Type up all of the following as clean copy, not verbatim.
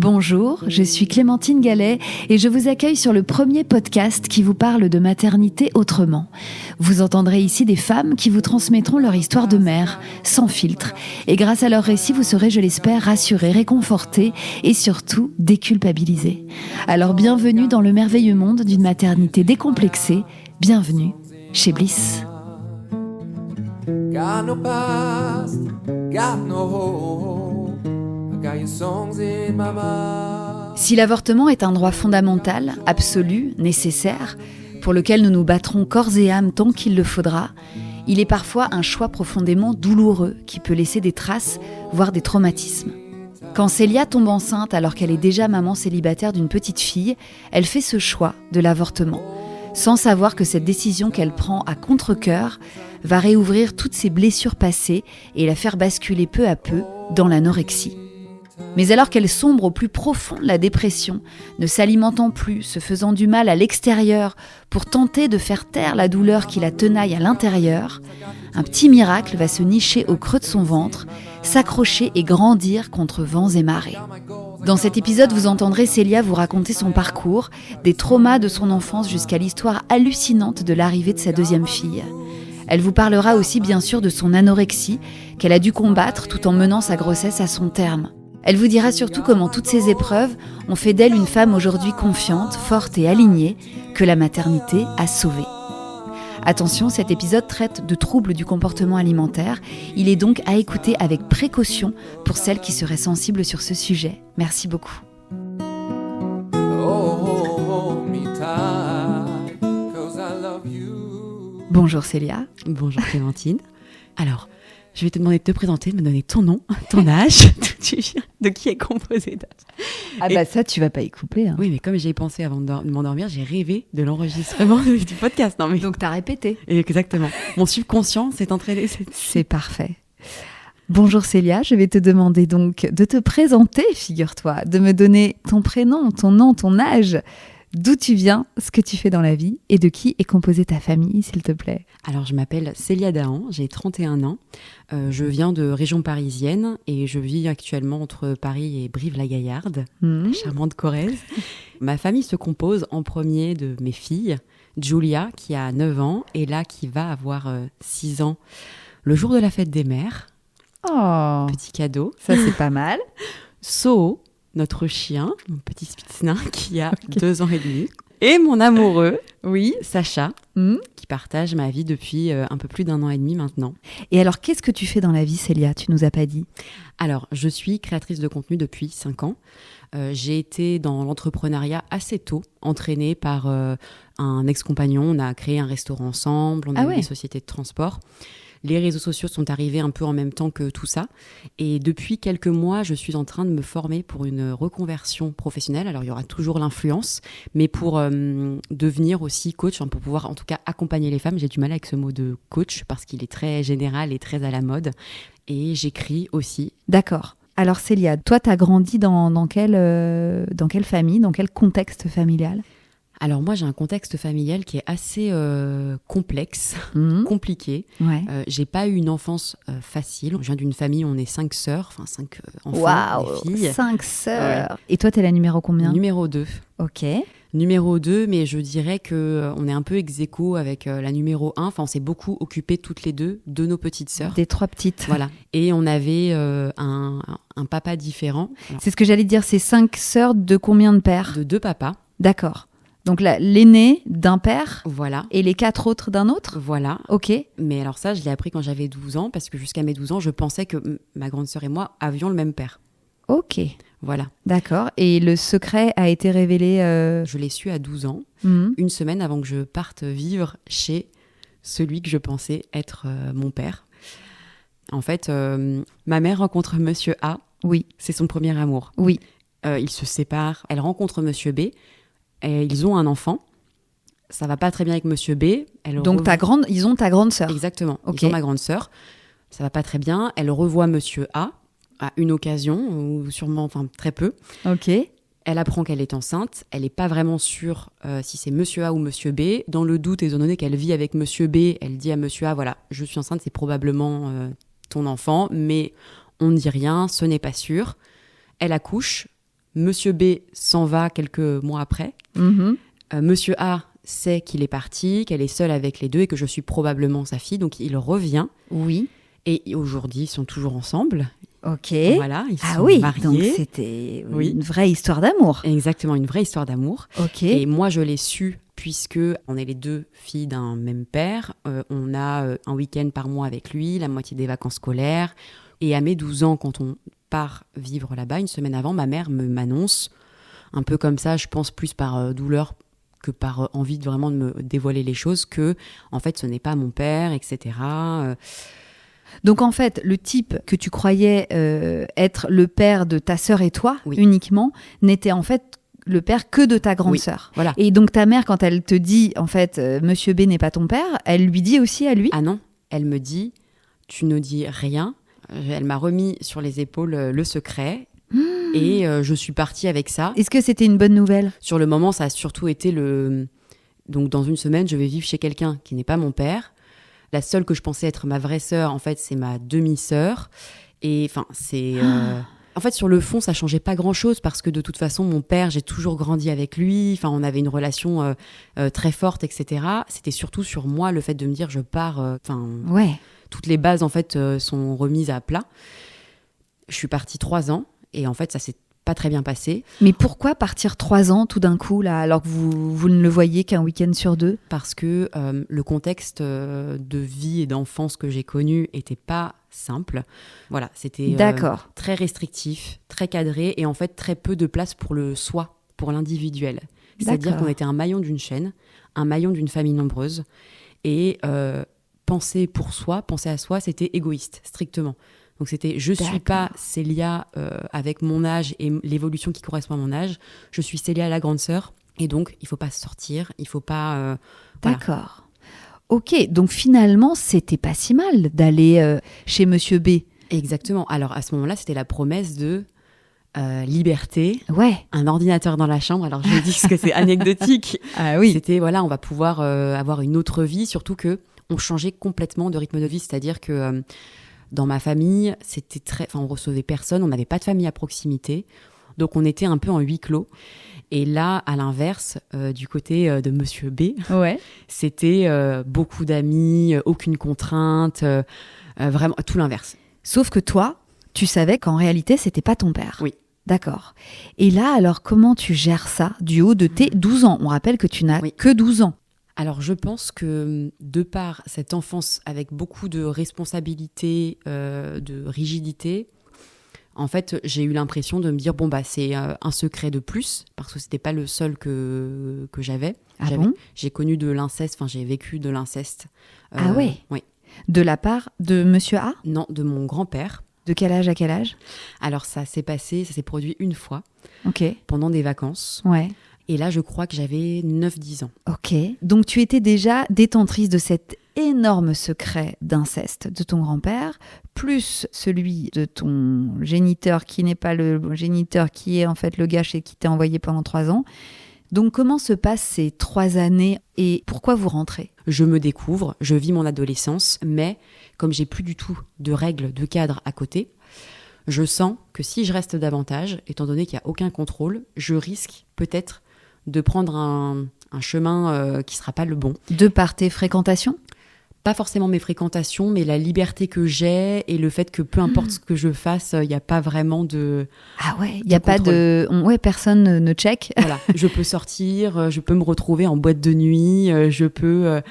Bonjour, je suis Clémentine Gallet et je vous accueille sur le premier podcast qui vous parle de maternité autrement. Vous entendrez ici des femmes qui vous transmettront leur histoire de mère, sans filtre. Et grâce à leur récit, vous serez, je l'espère, rassurés, réconfortés et surtout déculpabilisés. Alors bienvenue dans le merveilleux monde d'une maternité décomplexée. Bienvenue chez Bliss. Got no past, got no hope. I got your songs in my mind. Si l'avortement est un droit fondamental, absolu, nécessaire, pour lequel nous nous battrons corps et âme tant qu'il le faudra, il est parfois un choix profondément douloureux qui peut laisser des traces, voire des traumatismes. Quand Célia tombe enceinte alors qu'elle est déjà maman célibataire d'une petite fille, elle fait ce choix de l'avortement, sans savoir que cette décision qu'elle prend à contre-cœur va réouvrir toutes ses blessures passées et la faire basculer peu à peu dans l'anorexie. Mais alors qu'elle sombre au plus profond de la dépression, ne s'alimentant plus, se faisant du mal à l'extérieur pour tenter de faire taire la douleur qui la tenaille à l'intérieur, un petit miracle va se nicher au creux de son ventre, s'accrocher et grandir contre vents et marées. Dans cet épisode, vous entendrez Célia vous raconter son parcours, des traumas de son enfance jusqu'à l'histoire hallucinante de l'arrivée de sa deuxième fille. Elle vous parlera aussi bien sûr de son anorexie, qu'elle a dû combattre tout en menant sa grossesse à son terme. Elle vous dira surtout comment toutes ces épreuves ont fait d'elle une femme aujourd'hui confiante, forte et alignée, que la maternité a sauvée. Attention, cet épisode traite de troubles du comportement alimentaire. Il est donc à écouter avec précaution pour celles qui seraient sensibles sur ce sujet. Merci beaucoup. Bonjour Célia. Bonjour Clémentine. Alors, je vais te demander de te présenter, de me donner ton nom, ton âge, d'où tu viens, de qui est composé d'âge. Ah bah ça, tu vas pas y couper. Hein. Oui, mais comme j'y ai pensé avant de m'endormir, j'ai rêvé de l'enregistrement du podcast. Non, mais... Donc t'as répété. Exactement. Mon subconscient s'est entraîné. C'est parfait. Bonjour Célia, je vais te demander donc de te présenter, figure-toi, de me donner ton prénom, ton nom, ton âge, d'où tu viens, ce que tu fais dans la vie et de qui est composée ta famille, s'il te plaît. Alors, je m'appelle Célia Dahan, j'ai 31 ans. Je viens de région parisienne et je vis actuellement entre Paris et Brive-la-Gaillarde, la charmante Corrèze. Ma famille se compose en premier de mes filles, Julia qui a 9 ans et Ella qui va avoir 6 ans le jour de la fête des mères. Oh, petit cadeau. Ça, c'est pas mal. Soho, notre chien, mon petit spitznain qui a 2 ans et demi. Et mon amoureux, oui, Sacha, qui partage ma vie depuis un peu plus d'1 an et demi maintenant. Et alors, qu'est-ce que tu fais dans la vie, Célia ? Tu nous as pas dit. Alors, je suis créatrice de contenu depuis 5 ans. J'ai été dans l'entrepreneuriat assez tôt, entraînée par un ex-compagnon. On a créé un restaurant ensemble, on a eu des sociétés de transport. Les réseaux sociaux sont arrivés un peu en même temps que tout ça. Et depuis quelques mois, je suis en train de me former pour une reconversion professionnelle. Alors, il y aura toujours l'influence, mais pour devenir aussi coach, pour pouvoir en tout cas accompagner les femmes. J'ai du mal avec ce mot de coach parce qu'il est très général et très à la mode. Et j'écris aussi. D'accord. Alors Célia, toi, tu as grandi dans quelle famille, dans quel contexte familial ? Alors moi, j'ai un contexte familial qui est assez complexe, compliqué. Ouais. J'ai pas eu une enfance facile. Je viens d'une famille où on est 5 sœurs, 5 enfants, Waouh, des filles. 5 sœurs. Ouais. Et toi, t'es la numéro combien ? Numéro 2. Ok. Numéro 2, mais je dirais qu'on est un peu ex-aequo avec la numéro 1. Enfin, on s'est beaucoup occupé toutes les deux de nos petites sœurs. Des 3 petites. Voilà. Et on avait un papa différent. Alors, c'est ce que j'allais dire, c'est 5 sœurs de combien de pères ? De 2 papas. D'accord. Donc l'aîné d'un père, voilà. Et les 4 autres d'un autre ? Voilà. Ok. Mais alors ça, je l'ai appris quand j'avais 12 ans, parce que jusqu'à mes 12 ans, je pensais que ma grande sœur et moi avions le même père. Ok. Voilà. D'accord. Et le secret a été révélé Je l'ai su à 12 ans, une semaine avant que je parte vivre chez celui que je pensais être mon père. En fait, ma mère rencontre Monsieur A. Oui. C'est son premier amour. Oui. Ils se séparent. Elle rencontre Monsieur B. Et ils ont un enfant. Ça va pas très bien avec Monsieur B. Donc ils ont ta grande sœur. Exactement. Okay. Ils ont ma grande sœur. Ça va pas très bien. Elle revoit Monsieur A à une occasion, ou sûrement, très peu. Ok. Elle apprend qu'elle est enceinte. Elle n'est pas vraiment sûre si c'est Monsieur A ou Monsieur B. Dans le doute, étant donné qu'elle vit avec Monsieur B, elle dit à Monsieur A, voilà, je suis enceinte, c'est probablement ton enfant, mais on ne dit rien, ce n'est pas sûr. Elle accouche. Monsieur B s'en va quelques mois après. Monsieur A sait qu'il est parti, qu'elle est seule avec les deux et que je suis probablement sa fille. Donc, il revient. Oui. Et aujourd'hui, ils sont toujours ensemble. Ok. Voilà, ils sont mariés. Donc c'était une vraie histoire d'amour. Exactement, une vraie histoire d'amour. Ok. Et moi, je l'ai su puisque on est les deux filles d'un même père. On a un week-end par mois avec lui, la moitié des vacances scolaires. Et à mes 12 ans, quand on part vivre là-bas, une semaine avant, ma mère m'annonce, un peu comme ça, je pense plus par douleur que par envie vraiment de me dévoiler les choses, que en fait, ce n'est pas mon père, etc. Donc en fait, le type que tu croyais être le père de ta sœur et toi, uniquement, n'était en fait le père que de ta grande sœur. Voilà. Et donc ta mère, quand elle te dit, en fait, Monsieur B n'est pas ton père, elle lui dit aussi à lui ? Ah non, elle me dit, tu ne dis rien. Elle m'a remis sur les épaules le secret. Et je suis partie avec ça. Est-ce que c'était une bonne nouvelle ? Sur le moment, ça a surtout été Donc dans une semaine, je vais vivre chez quelqu'un qui n'est pas mon père. La seule que je pensais être ma vraie sœur, en fait, c'est ma demi-sœur. Et enfin, c'est... En fait, sur le fond, ça changeait pas grand-chose parce que de toute façon, mon père, j'ai toujours grandi avec lui. Enfin, on avait une relation très forte, etc. C'était surtout sur moi, le fait de me dire, je pars... Toutes les bases, en fait, sont remises à plat. Je suis partie 3 ans et en fait, ça s'est pas très bien passé. Mais pourquoi partir 3 ans tout d'un coup, là, alors que vous ne le voyez qu'un week-end sur 2 ? Parce que le contexte de vie et d'enfance que j'ai connu était pas simple. Voilà, c'était très restrictif, très cadré et en fait très peu de place pour le soi, pour l'individuel. C'est-à-dire qu'on était un maillon d'une chaîne, un maillon d'une famille nombreuse et penser pour soi, penser à soi, c'était égoïste, strictement. Donc c'était, je suis pas Célia avec mon âge et l'évolution qui correspond à mon âge. Je suis Célia la grande sœur. Et donc, il faut pas sortir, il faut pas... D'accord. Ok, donc finalement, c'était pas si mal d'aller chez Monsieur B. Exactement. Alors à ce moment-là, c'était la promesse de liberté. Ouais. Un ordinateur dans la chambre. Alors je dis que c'est anecdotique. Ah oui. C'était, on va pouvoir avoir une autre vie, surtout que on changeait complètement de rythme de vie. C'est-à-dire que... dans ma famille, c'était on recevait personne, on n'avait pas de famille à proximité, donc on était un peu en huis clos. Et là, à l'inverse, du côté de Monsieur B, c'était beaucoup d'amis, aucune contrainte, vraiment tout l'inverse. Sauf que toi, tu savais qu'en réalité, c'était pas ton père. Oui. D'accord. Et là, alors, comment tu gères ça du haut de tes 12 ans ? On rappelle que tu n'as que 12 ans. Alors, je pense que de par cette enfance avec beaucoup de responsabilités, de rigidité, en fait, j'ai eu l'impression de me dire, c'est un secret de plus, parce que c'était pas le seul que j'avais. Ah bon ? J'ai connu de l'inceste, j'ai vécu de l'inceste. Ah ouais ? Oui. De la part de Monsieur A ? Non, de mon grand-père. De quel âge à quel âge ? Alors, ça s'est produit une fois, pendant des vacances. Ouais. Et là, je crois que j'avais 9-10 ans. Ok. Donc, tu étais déjà détentrice de cet énorme secret d'inceste de ton grand-père, plus celui de ton géniteur, qui n'est pas le géniteur, qui est en fait le gars chez qui t'es envoyé pendant 3 ans. Donc, comment se passent ces 3 années et pourquoi vous rentrez ? Je me découvre, je vis mon adolescence, mais comme j'ai plus du tout de règles, de cadre à côté, je sens que si je reste davantage, étant donné qu'il n'y a aucun contrôle, je risque peut-être de prendre un chemin qui ne sera pas le bon. De par tes fréquentations ? Pas forcément mes fréquentations, mais la liberté que j'ai et le fait que peu importe ce que je fasse, il n'y a pas vraiment de... Ah ouais, il n'y a pas de... Ouais, personne ne check. Voilà, je peux sortir, je peux me retrouver en boîte de nuit, je peux...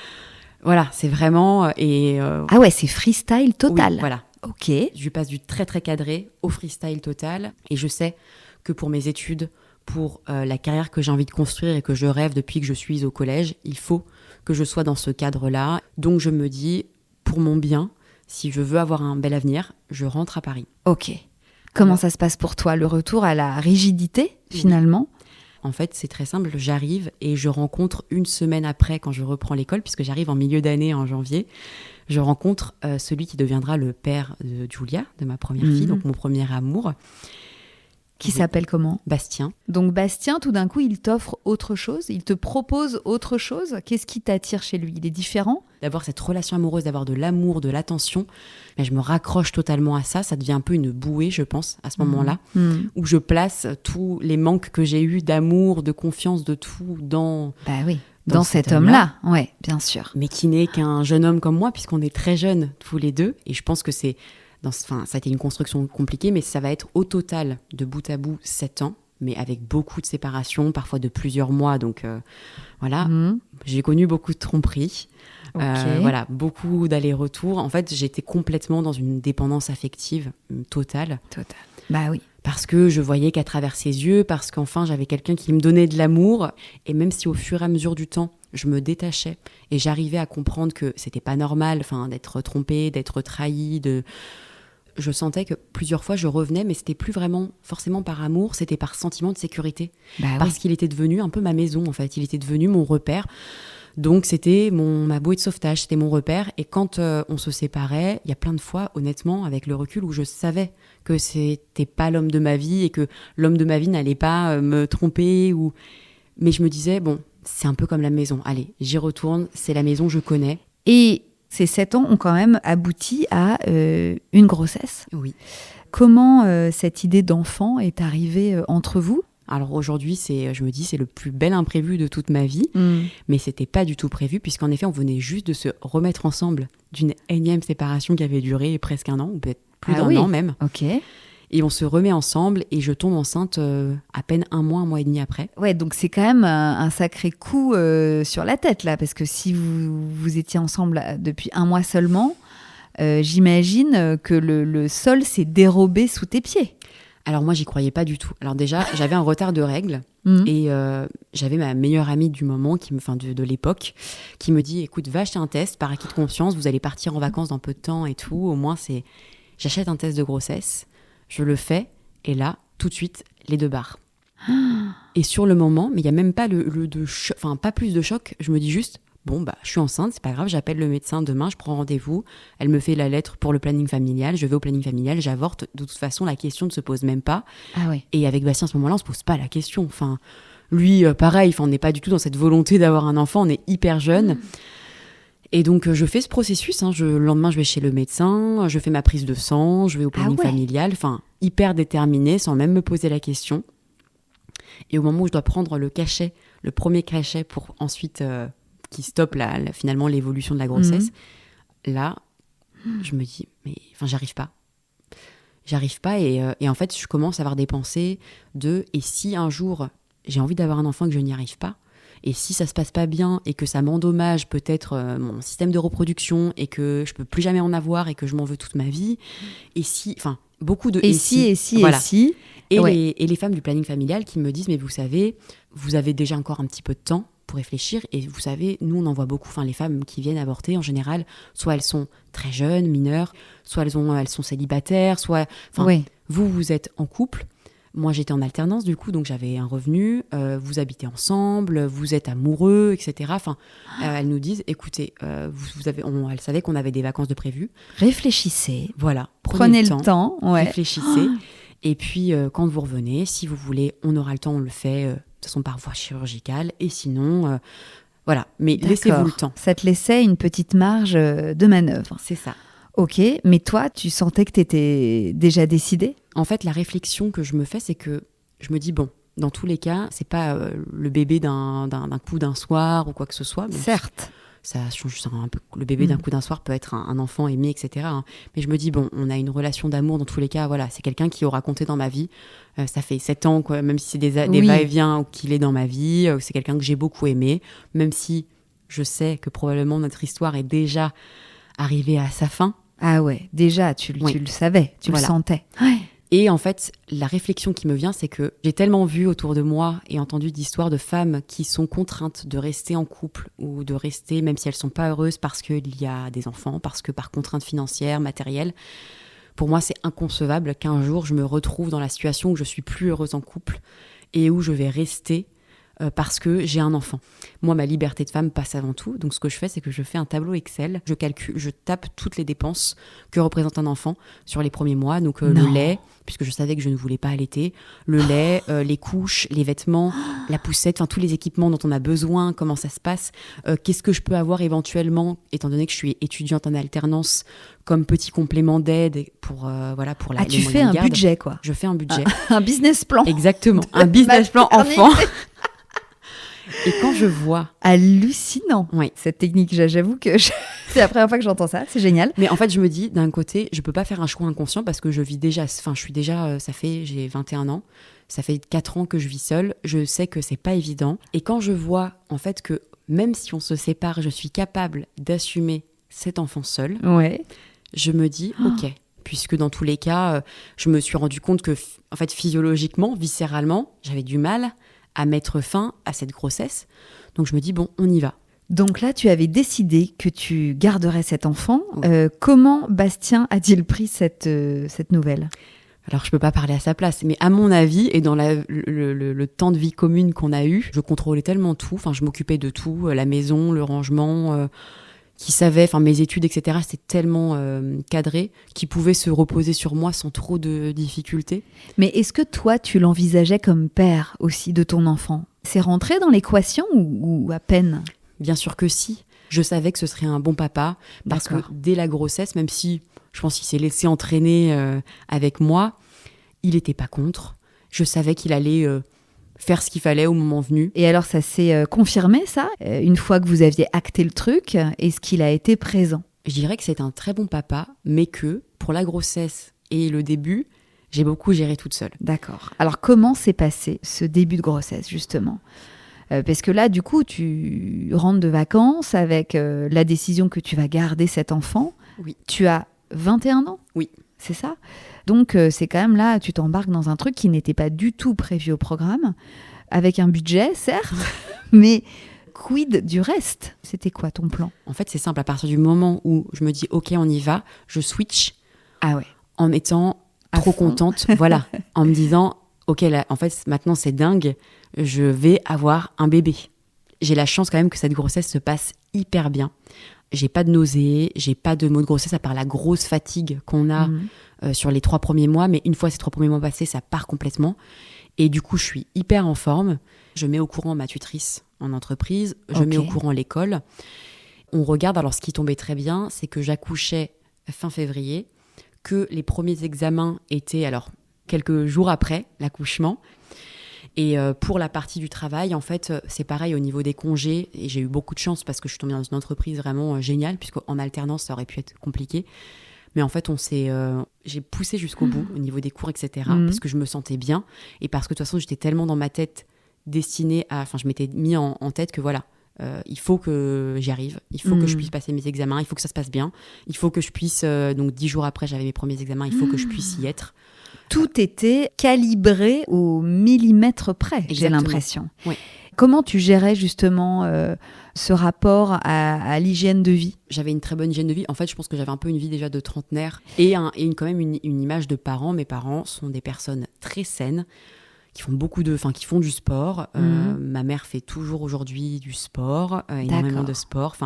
Voilà, c'est vraiment... Ah ouais, c'est freestyle total. Oui, voilà. Ok. Je passe du très très cadré au freestyle total et je sais que pour mes études, pour la carrière que j'ai envie de construire et que je rêve depuis que je suis au collège, il faut que je sois dans ce cadre-là. Donc je me dis, pour mon bien, si je veux avoir un bel avenir, je rentre à Paris. Ok. Comment ça se passe pour toi, le retour à la rigidité, finalement ? En fait, c'est très simple, j'arrive et je rencontre une semaine après, quand je reprends l'école, puisque j'arrive en milieu d'année en janvier, je rencontre celui qui deviendra le père de Julia, de ma première fille, donc mon premier amour. Qui s'appelle comment ? Bastien. Donc Bastien, tout d'un coup, il t'offre autre chose, il te propose autre chose. Qu'est-ce qui t'attire chez lui ? Il est différent ? D'avoir cette relation amoureuse, d'avoir de l'amour, de l'attention, mais je me raccroche totalement à ça. Ça devient un peu une bouée, je pense, à ce moment-là, où je place tous les manques que j'ai eus d'amour, de confiance, de tout dans... Bah oui, dans cet homme-là, ouais, bien sûr. Mais qui n'est qu'un jeune homme comme moi, puisqu'on est très jeunes tous les deux. Et je pense que ça a été une construction compliquée, mais ça va être au total, de bout à bout, 7 ans, mais avec beaucoup de séparations, parfois de plusieurs mois. Donc voilà, j'ai connu beaucoup de tromperies, beaucoup d'allers-retours. En fait, j'étais complètement dans une dépendance affective totale. Bah oui. Parce que je voyais qu'à travers ses yeux, parce qu'enfin j'avais quelqu'un qui me donnait de l'amour. Et même si au fur et à mesure du temps, je me détachais et j'arrivais à comprendre que c'était pas normal, d'être trompée, d'être trahie, je sentais que plusieurs fois je revenais, mais c'était plus vraiment forcément par amour, c'était par sentiment de sécurité. Parce qu'il était devenu un peu ma maison, en fait. Il était devenu mon repère. Donc c'était ma bouée de sauvetage, c'était mon repère. Et quand on se séparait, il y a plein de fois, honnêtement, avec le recul, où je savais que c'était pas l'homme de ma vie et que l'homme de ma vie n'allait pas me tromper. Mais je me disais, bon, c'est un peu comme la maison. Allez, j'y retourne, c'est la maison, je connais. Et ces 7 ans ont quand même abouti à une grossesse. Oui. Comment cette idée d'enfant est arrivée entre vous ? Alors aujourd'hui, je me dis, c'est le plus bel imprévu de toute ma vie, mais c'était pas du tout prévu, puisqu'en effet, on venait juste de se remettre ensemble d'une énième séparation qui avait duré presque 1 an, ou peut-être plus d'un an même. Ok. Et on se remet ensemble et je tombe enceinte à peine 1 mois et demi après. Ouais, donc c'est quand même un sacré coup sur la tête là, parce que si vous étiez ensemble depuis 1 mois seulement, j'imagine que le sol s'est dérobé sous tes pieds. Alors moi, j'y croyais pas du tout. Alors déjà, j'avais un retard de règles et j'avais ma meilleure amie du moment, de l'époque, qui me dit, écoute, va acheter un test par acquis de conscience, vous allez partir en vacances dans peu de temps et tout. Au moins, j'achète un test de grossesse, je le fais et là, tout de suite, les 2 barres. Et sur le moment, mais il y a même pas pas plus de choc, je me dis juste, bon, je suis enceinte, c'est pas grave, j'appelle le médecin demain, je prends rendez-vous, elle me fait la lettre pour le planning familial, je vais au planning familial, j'avorte, de toute façon, la question ne se pose même pas. Ah ouais. Et avec Bastien, à ce moment-là, on se pose pas la question. Lui, pareil, on n'est pas du tout dans cette volonté d'avoir un enfant, on est hyper jeune. Et donc, je fais ce processus, le lendemain, je vais chez le médecin, je fais ma prise de sang, je vais au planning familial, hyper déterminée, sans même me poser la question. Et au moment où je dois prendre le premier cachet pour ensuite... qui stoppe finalement l'évolution de la grossesse, là, je me dis, mais j'arrive pas. Et en fait, je commence à avoir des pensées et si un jour, j'ai envie d'avoir un enfant et que je n'y arrive pas, et si ça se passe pas bien et que ça m'endommage peut-être mon système de reproduction et que je peux plus jamais en avoir et que je m'en veux toute ma vie, et si, beaucoup de... Et si. Et les femmes du planning familial qui me disent, mais vous savez, vous avez déjà encore un petit peu de temps pour réfléchir, et vous savez, nous on en voit beaucoup, les femmes qui viennent avorter en général, soit elles sont très jeunes, mineures, soit elles sont célibataires, soit, vous êtes en couple, moi j'étais en alternance du coup, donc j'avais un revenu, vous habitez ensemble, vous êtes amoureux, etc. Elles nous disent, écoutez, elles savaient qu'on avait des vacances de prévues. Réfléchissez. Voilà, prenez le temps, réfléchissez, et puis quand vous revenez, si vous voulez, on aura le temps, on le fait, de toute façon par voie chirurgicale, et sinon, voilà. Mais laissez-vous le temps. Ça te laissait une petite marge de manœuvre. C'est ça. Ok, mais toi, tu sentais que tu étais déjà décidée ? En fait, la réflexion que je me fais, c'est que je me dis, bon, dans tous les cas, c'est pas le bébé d'un coup d'un soir ou quoi que ce soit. Certes. Ça change un peu. Le bébé d'un coup d'un soir peut être un enfant aimé, etc. Mais je me dis, bon, on a une relation d'amour dans tous les cas. Voilà, c'est quelqu'un qui aura compté dans ma vie. Ça fait 7 ans, quoi, même si c'est des va-et-vient qu'il est dans ma vie. C'est quelqu'un que j'ai beaucoup aimé. Même si je sais que probablement notre histoire est déjà arrivée à sa fin. Ah ouais, déjà, tu le savais, tu le sentais. Ouais. Et en fait, la réflexion qui me vient, c'est que j'ai tellement vu autour de moi et entendu d'histoires de femmes qui sont contraintes de rester en couple ou de rester, même si elles ne sont pas heureuses parce qu'il y a des enfants, parce que par contraintes financières, matérielles. Pour moi, c'est inconcevable qu'un jour, je me retrouve dans la situation où je suis plus heureuse en couple et où je vais rester parce que j'ai un enfant. Moi, ma liberté de femme passe avant tout. Donc, ce que je fais, c'est que je fais un tableau Excel. Je calcule, je tape toutes les dépenses que représente un enfant sur les premiers mois. Donc, le lait, puisque je savais que je ne voulais pas allaiter, le lait, les couches, les vêtements, la poussette, tous les équipements dont on a besoin, comment ça se passe, qu'est-ce que je peux avoir éventuellement, étant donné que je suis étudiante en alternance, comme petit complément d'aide pour la tu fais un budget, quoi. Je fais un budget. Un business plan. Exactement, un business plan enfant. Et quand je vois... Hallucinant, oui. Cette technique. J'avoue que c'est la première fois que j'entends ça, c'est génial. Mais en fait, je me dis, d'un côté, je peux pas faire un choix inconscient parce que j'ai 21 ans, ça fait 4 ans que je vis seule, je sais que c'est pas évident. Et quand je vois, en fait, que même si on se sépare, je suis capable d'assumer cet enfant seul, je me dis, ok, puisque dans tous les cas, je me suis rendu compte que, en fait, physiologiquement, viscéralement, j'avais du mal à mettre fin à cette grossesse. Donc je me dis, bon, on y va. Donc là, tu avais décidé que tu garderais cet enfant. Oui. Comment Bastien a-t-il pris cette nouvelle ? Alors, je peux pas parler à sa place, mais à mon avis, et dans le temps de vie commune qu'on a eu, je contrôlais tellement tout, je m'occupais de tout, la maison, le rangement, qui savait, mes études, etc. C'était tellement cadré qu'il pouvait se reposer sur moi sans trop de difficultés. Mais est-ce que toi, tu l'envisageais comme père aussi de ton enfant ? C'est rentré dans l'équation ou à peine ? Bien sûr que si. Je savais que ce serait un bon papa, parce que dès la grossesse, même si je pense qu'il s'est laissé entraîner avec moi, il n'était pas contre. Je savais qu'il allait faire ce qu'il fallait au moment venu. Et alors, ça s'est confirmé, ça ? Une fois que vous aviez acté le truc, est-ce qu'il a été présent ? Je dirais que c'est un très bon papa, mais que pour la grossesse et le début, j'ai beaucoup géré toute seule. D'accord. Alors, comment s'est passé ce début de grossesse, justement ? Parce que là, du coup, tu rentres de vacances avec la décision que tu vas garder cet enfant. Oui. Tu as 21 ans ? Oui. C'est ça ? Donc, c'est quand même là, tu t'embarques dans un truc qui n'était pas du tout prévu au programme, avec un budget, certes, mais quid du reste ? C'était quoi ton plan ? En fait, c'est simple. À partir du moment où je me dis « Ok, on y va », je switch en étant trop contente. Voilà, en me disant « Ok, là, en fait, maintenant, c'est dingue. Je vais avoir un bébé. » J'ai la chance quand même que cette grossesse se passe hyper bien. J'ai pas de nausées, j'ai pas de maux de grossesse à part la grosse fatigue qu'on a sur les 3 premiers mois. Mais une fois ces 3 premiers mois passés, ça part complètement. Et du coup, je suis hyper en forme. Je mets au courant ma tutrice en entreprise. Je mets au courant l'école. On regarde. Alors, ce qui tombait très bien, c'est que j'accouchais fin février, que les premiers examens étaient quelques jours après l'accouchement. Et pour la partie du travail, en fait, c'est pareil au niveau des congés. Et j'ai eu beaucoup de chance parce que je suis tombée dans une entreprise vraiment géniale, puisqu'en alternance, ça aurait pu être compliqué. Mais en fait, j'ai poussé jusqu'au bout au niveau des cours, etc. Parce que je me sentais bien. Et parce que de toute façon, j'étais tellement dans ma tête destinée à... je m'étais mis en tête que voilà, il faut que j'y arrive. Il faut que je puisse passer mes examens. Il faut que ça se passe bien. Il faut que je puisse... donc 10 jours après, j'avais mes premiers examens. Il faut que je puisse y être. Tout était calibré au millimètre près, Exactement. J'ai l'impression. Oui. Comment tu gérais justement ce rapport à l'hygiène de vie ? J'avais une très bonne hygiène de vie. En fait, je pense que j'avais un peu une vie déjà de trentenaire et quand même une image de parents. Mes parents sont des personnes très saines, qui font du sport. Ma mère fait toujours aujourd'hui du sport, énormément de sport.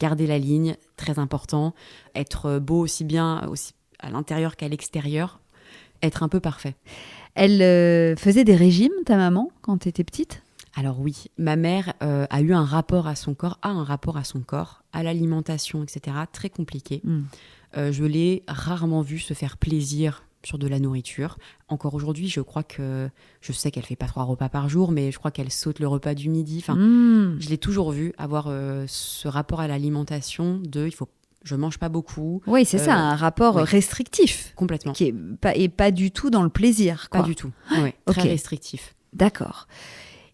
Garder la ligne, très important. Être beau aussi bien à l'intérieur qu'à l'extérieur. Être un peu parfait. Elle faisait des régimes, ta maman, quand tu étais petite ? Alors oui, ma mère a un rapport à son corps, à l'alimentation, etc. Très compliqué. Je l'ai rarement vue se faire plaisir sur de la nourriture. Encore aujourd'hui, je sais qu'elle fait pas 3 repas par jour, mais je crois qu'elle saute le repas du midi. Je l'ai toujours vue avoir ce rapport à l'alimentation je mange pas beaucoup. Oui, c'est ça, un rapport restrictif. Complètement. Qui est pas du tout dans le plaisir, quoi. Pas du tout. Ouais, très restrictif. D'accord.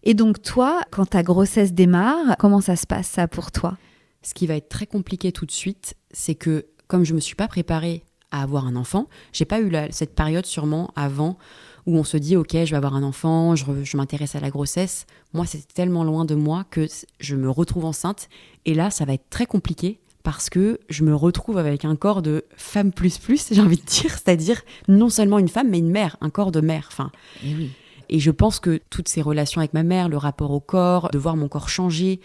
Et donc toi, quand ta grossesse démarre, comment ça se passe ça pour toi ? Ce qui va être très compliqué tout de suite, c'est que comme je me suis pas préparée à avoir un enfant, j'ai pas eu cette période sûrement avant où on se dit ok, je vais avoir un enfant, je m'intéresse à la grossesse. Moi, c'est tellement loin de moi que je me retrouve enceinte et là, ça va être très compliqué. Parce que je me retrouve avec un corps de femme plus, j'ai envie de dire, c'est-à-dire non seulement une femme, mais une mère, un corps de mère. Et oui. Et je pense que toutes ces relations avec ma mère, le rapport au corps, de voir mon corps changer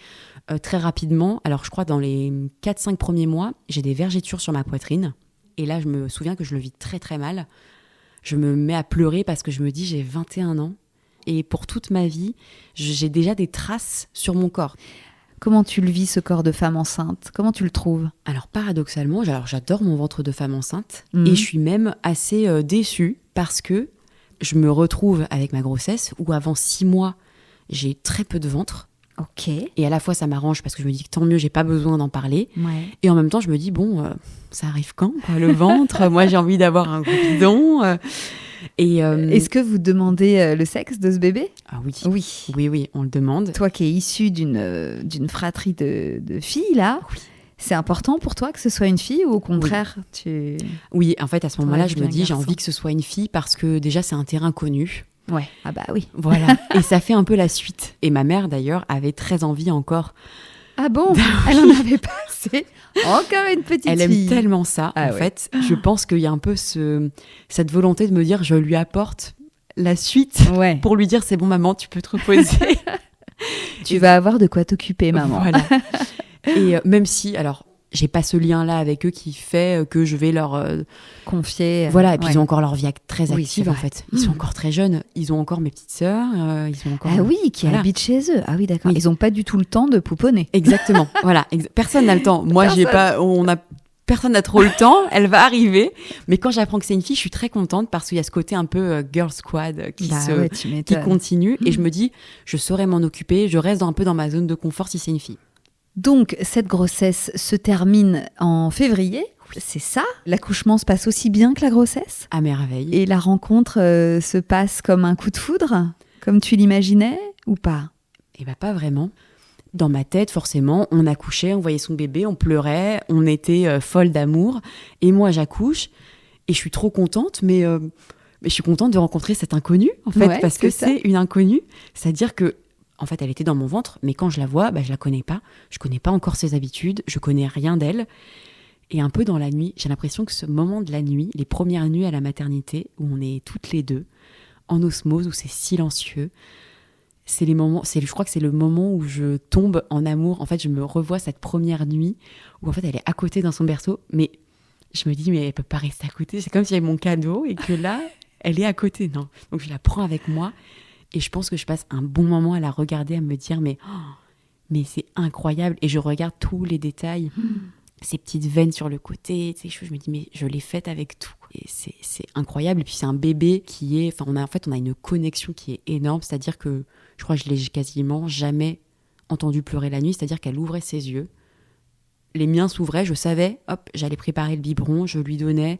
très rapidement. Alors je crois dans les 4-5 premiers mois, j'ai des vergetures sur ma poitrine. Et là, je me souviens que je le vis très très mal. Je me mets à pleurer parce que je me dis j'ai 21 ans. Et pour toute ma vie, j'ai déjà des traces sur mon corps. Comment tu le vis, ce corps de femme enceinte ? Comment tu le trouves ? Alors paradoxalement, j'adore mon ventre de femme enceinte. Et je suis même assez déçue parce que je me retrouve avec ma grossesse où avant 6 mois, j'ai très peu de ventre. Ok. Et à la fois, ça m'arrange parce que je me dis que tant mieux, j'ai pas besoin d'en parler. Ouais. Et en même temps, je me dis, ça arrive quand, quoi, le ventre ? Moi, j'ai envie d'avoir un gros bidon. Est-ce que vous demandez le sexe de ce bébé ? Ah oui. Oui, on le demande. Toi qui es issue d'une fratrie de filles, là, oui. C'est important pour toi que ce soit une fille ou au contraire, Oui, en fait, à ce moment-là, je me dis, j'ai envie que ce soit une fille parce que déjà, c'est un terrain connu. Ouais, ah bah oui. Voilà, et ça fait un peu la suite. Et ma mère, d'ailleurs, avait très envie encore. Ah bon ? Elle en avait pas assez. Encore une petite Elle fille. aime tellement ça, en fait. Je pense qu'il y a un peu cette volonté de me dire, je lui apporte la suite pour lui dire, c'est bon, maman, tu peux te reposer. Tu vas avoir de quoi t'occuper, maman. Voilà. Et même si, alors, j'ai pas ce lien-là avec eux qui fait que je vais leur confier. Voilà, et puis ils ont encore leur vie très active, en fait. Ils sont encore très jeunes. Ils ont encore mes petites sœurs. Ils ont encore... Ah oui, qui habitent chez eux. Ah oui, d'accord. Oui. Ils ont pas du tout le temps de pouponner. Exactement. Voilà. Personne n'a le temps. Moi, personne n'a trop le temps. Elle va arriver. Mais quand j'apprends que c'est une fille, je suis très contente parce qu'il y a ce côté un peu girl squad qui continue. Et je me dis, je saurais m'en occuper. Je reste un peu dans ma zone de confort si c'est une fille. Donc, cette grossesse se termine en février, c'est ça ? L'accouchement se passe aussi bien que la grossesse ? À merveille. Et la rencontre se passe comme un coup de foudre ? Comme tu l'imaginais ou pas ? Eh bien, pas vraiment. Dans ma tête, forcément, on accouchait, on voyait son bébé, on pleurait, on était folle d'amour. Et moi, j'accouche et je suis trop contente, mais je suis contente de rencontrer cette inconnue, en fait, parce que c'est une inconnue. C'est-à-dire que en fait, elle était dans mon ventre, mais quand je la vois, je la connais pas. Je connais pas encore ses habitudes, je connais rien d'elle. Et un peu dans la nuit, j'ai l'impression que ce moment de la nuit, les premières nuits à la maternité, où on est toutes les deux, en osmose, où c'est silencieux, je crois que c'est le moment où je tombe en amour. En fait, je me revois cette première nuit, où en fait, elle est à côté dans son berceau, mais je me dis, mais elle peut pas rester à côté. C'est comme si j'avais mon cadeau, et que là, elle est à côté. Non. Donc, je la prends avec moi. Et je pense que je passe un bon moment à la regarder, à me dire, mais c'est incroyable. Et je regarde tous les détails, ces petites veines sur le côté, ces cheveux. Je me dis, mais je l'ai faite avec tout. Et c'est incroyable. Et puis, c'est un bébé qui est... Enfin, on a une connexion qui est énorme. C'est-à-dire que, je crois que je l'ai quasiment jamais entendu pleurer la nuit. C'est-à-dire qu'elle ouvrait ses yeux. Les miens s'ouvraient. Je savais, j'allais préparer le biberon. Je lui donnais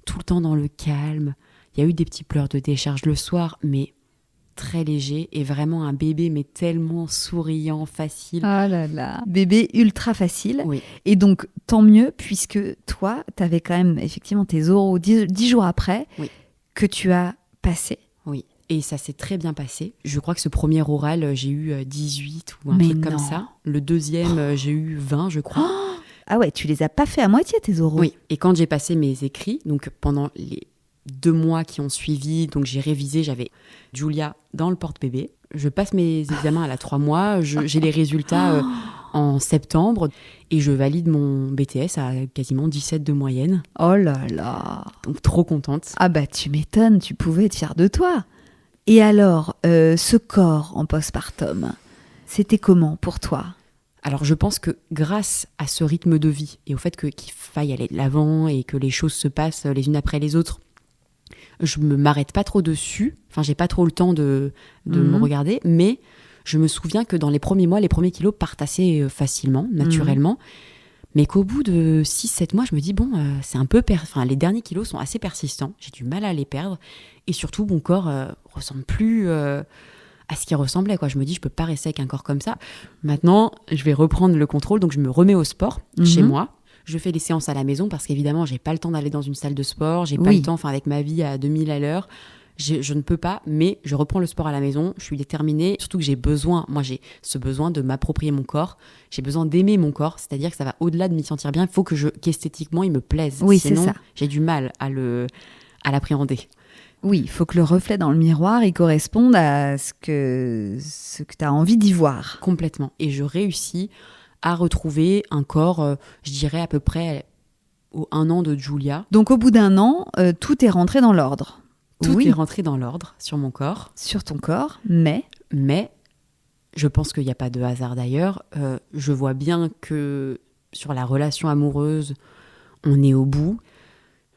tout le temps dans le calme. Il y a eu des petits pleurs de décharge le soir, mais... très léger et vraiment un bébé mais tellement souriant, facile. Ah là là, bébé ultra facile. Oui. Et donc tant mieux puisque toi, t'avais quand même effectivement tes oraux 10 jours après que tu as passé. Oui, et ça s'est très bien passé. Je crois que ce premier oral, j'ai eu 18 ou un truc comme ça. Le deuxième, j'ai eu 20, je crois. Ah ouais, tu les as pas fait à moitié tes oraux. Oui, et quand j'ai passé mes écrits, donc pendant les 2 mois qui ont suivi, donc j'ai révisé, j'avais Julia dans le porte-bébé. Je passe mes examens à la 3 mois, j'ai les résultats en septembre et je valide mon BTS à quasiment 17 de moyenne. Oh là là. Donc trop contente. Ah bah tu m'étonnes, tu pouvais être fière de toi. Et alors, ce corps en postpartum, c'était comment pour toi ? Alors je pense que grâce à ce rythme de vie et au fait qu'il faille aller de l'avant et que les choses se passent les unes après les autres, je me m'arrête pas trop dessus. Enfin, j'ai pas trop le temps de me regarder, mais je me souviens que dans les premiers mois, les premiers kilos partent assez facilement, naturellement, mais qu'au bout de 6-7 mois, je me dis, c'est un peu... les derniers kilos sont assez persistants, j'ai du mal à les perdre, et surtout, mon corps ressemble plus à ce qu'il ressemblait, quoi. Je me dis, je peux pas rester avec un corps comme ça. Maintenant, je vais reprendre le contrôle, donc je me remets au sport chez moi. Je fais les séances à la maison parce qu'évidemment, j'ai pas le temps d'aller dans une salle de sport. J'ai pas le temps, avec ma vie à 2000 à l'heure, je ne peux pas, mais je reprends le sport à la maison. Je suis déterminée. Surtout que j'ai ce besoin de m'approprier mon corps. J'ai besoin d'aimer mon corps. C'est-à-dire que ça va au-delà de m'y sentir bien. Il faut qu'esthétiquement, il me plaise. Oui, sinon, c'est ça. J'ai du mal à l'appréhender. Oui, il faut que le reflet dans le miroir, il corresponde à ce que tu as envie d'y voir. Complètement. Et je réussis à retrouver un corps, je dirais à peu près au 1 an de Julia. Donc au bout d'1 an, tout est rentré dans l'ordre. Tout est rentré dans l'ordre sur mon corps. Sur ton corps, mais je pense qu'il n'y a pas de hasard d'ailleurs. Je vois bien que sur la relation amoureuse, on est au bout.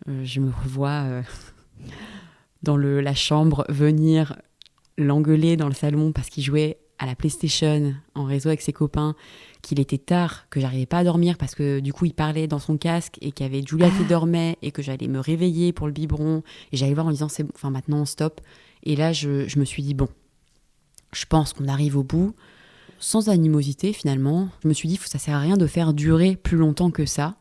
Je me revois dans la chambre venir l'engueuler dans le salon parce qu'il jouait à la PlayStation en réseau avec ses copains, qu'il était tard, que j'arrivais pas à dormir parce que du coup il parlait dans son casque et qu'il y avait Julia qui dormait et que j'allais me réveiller pour le biberon et j'allais voir en disant c'est bon, enfin maintenant stop. Et là je me suis dit bon, je pense qu'on arrive au bout sans animosité finalement. Je me suis dit ça sert à rien de faire durer plus longtemps que ça.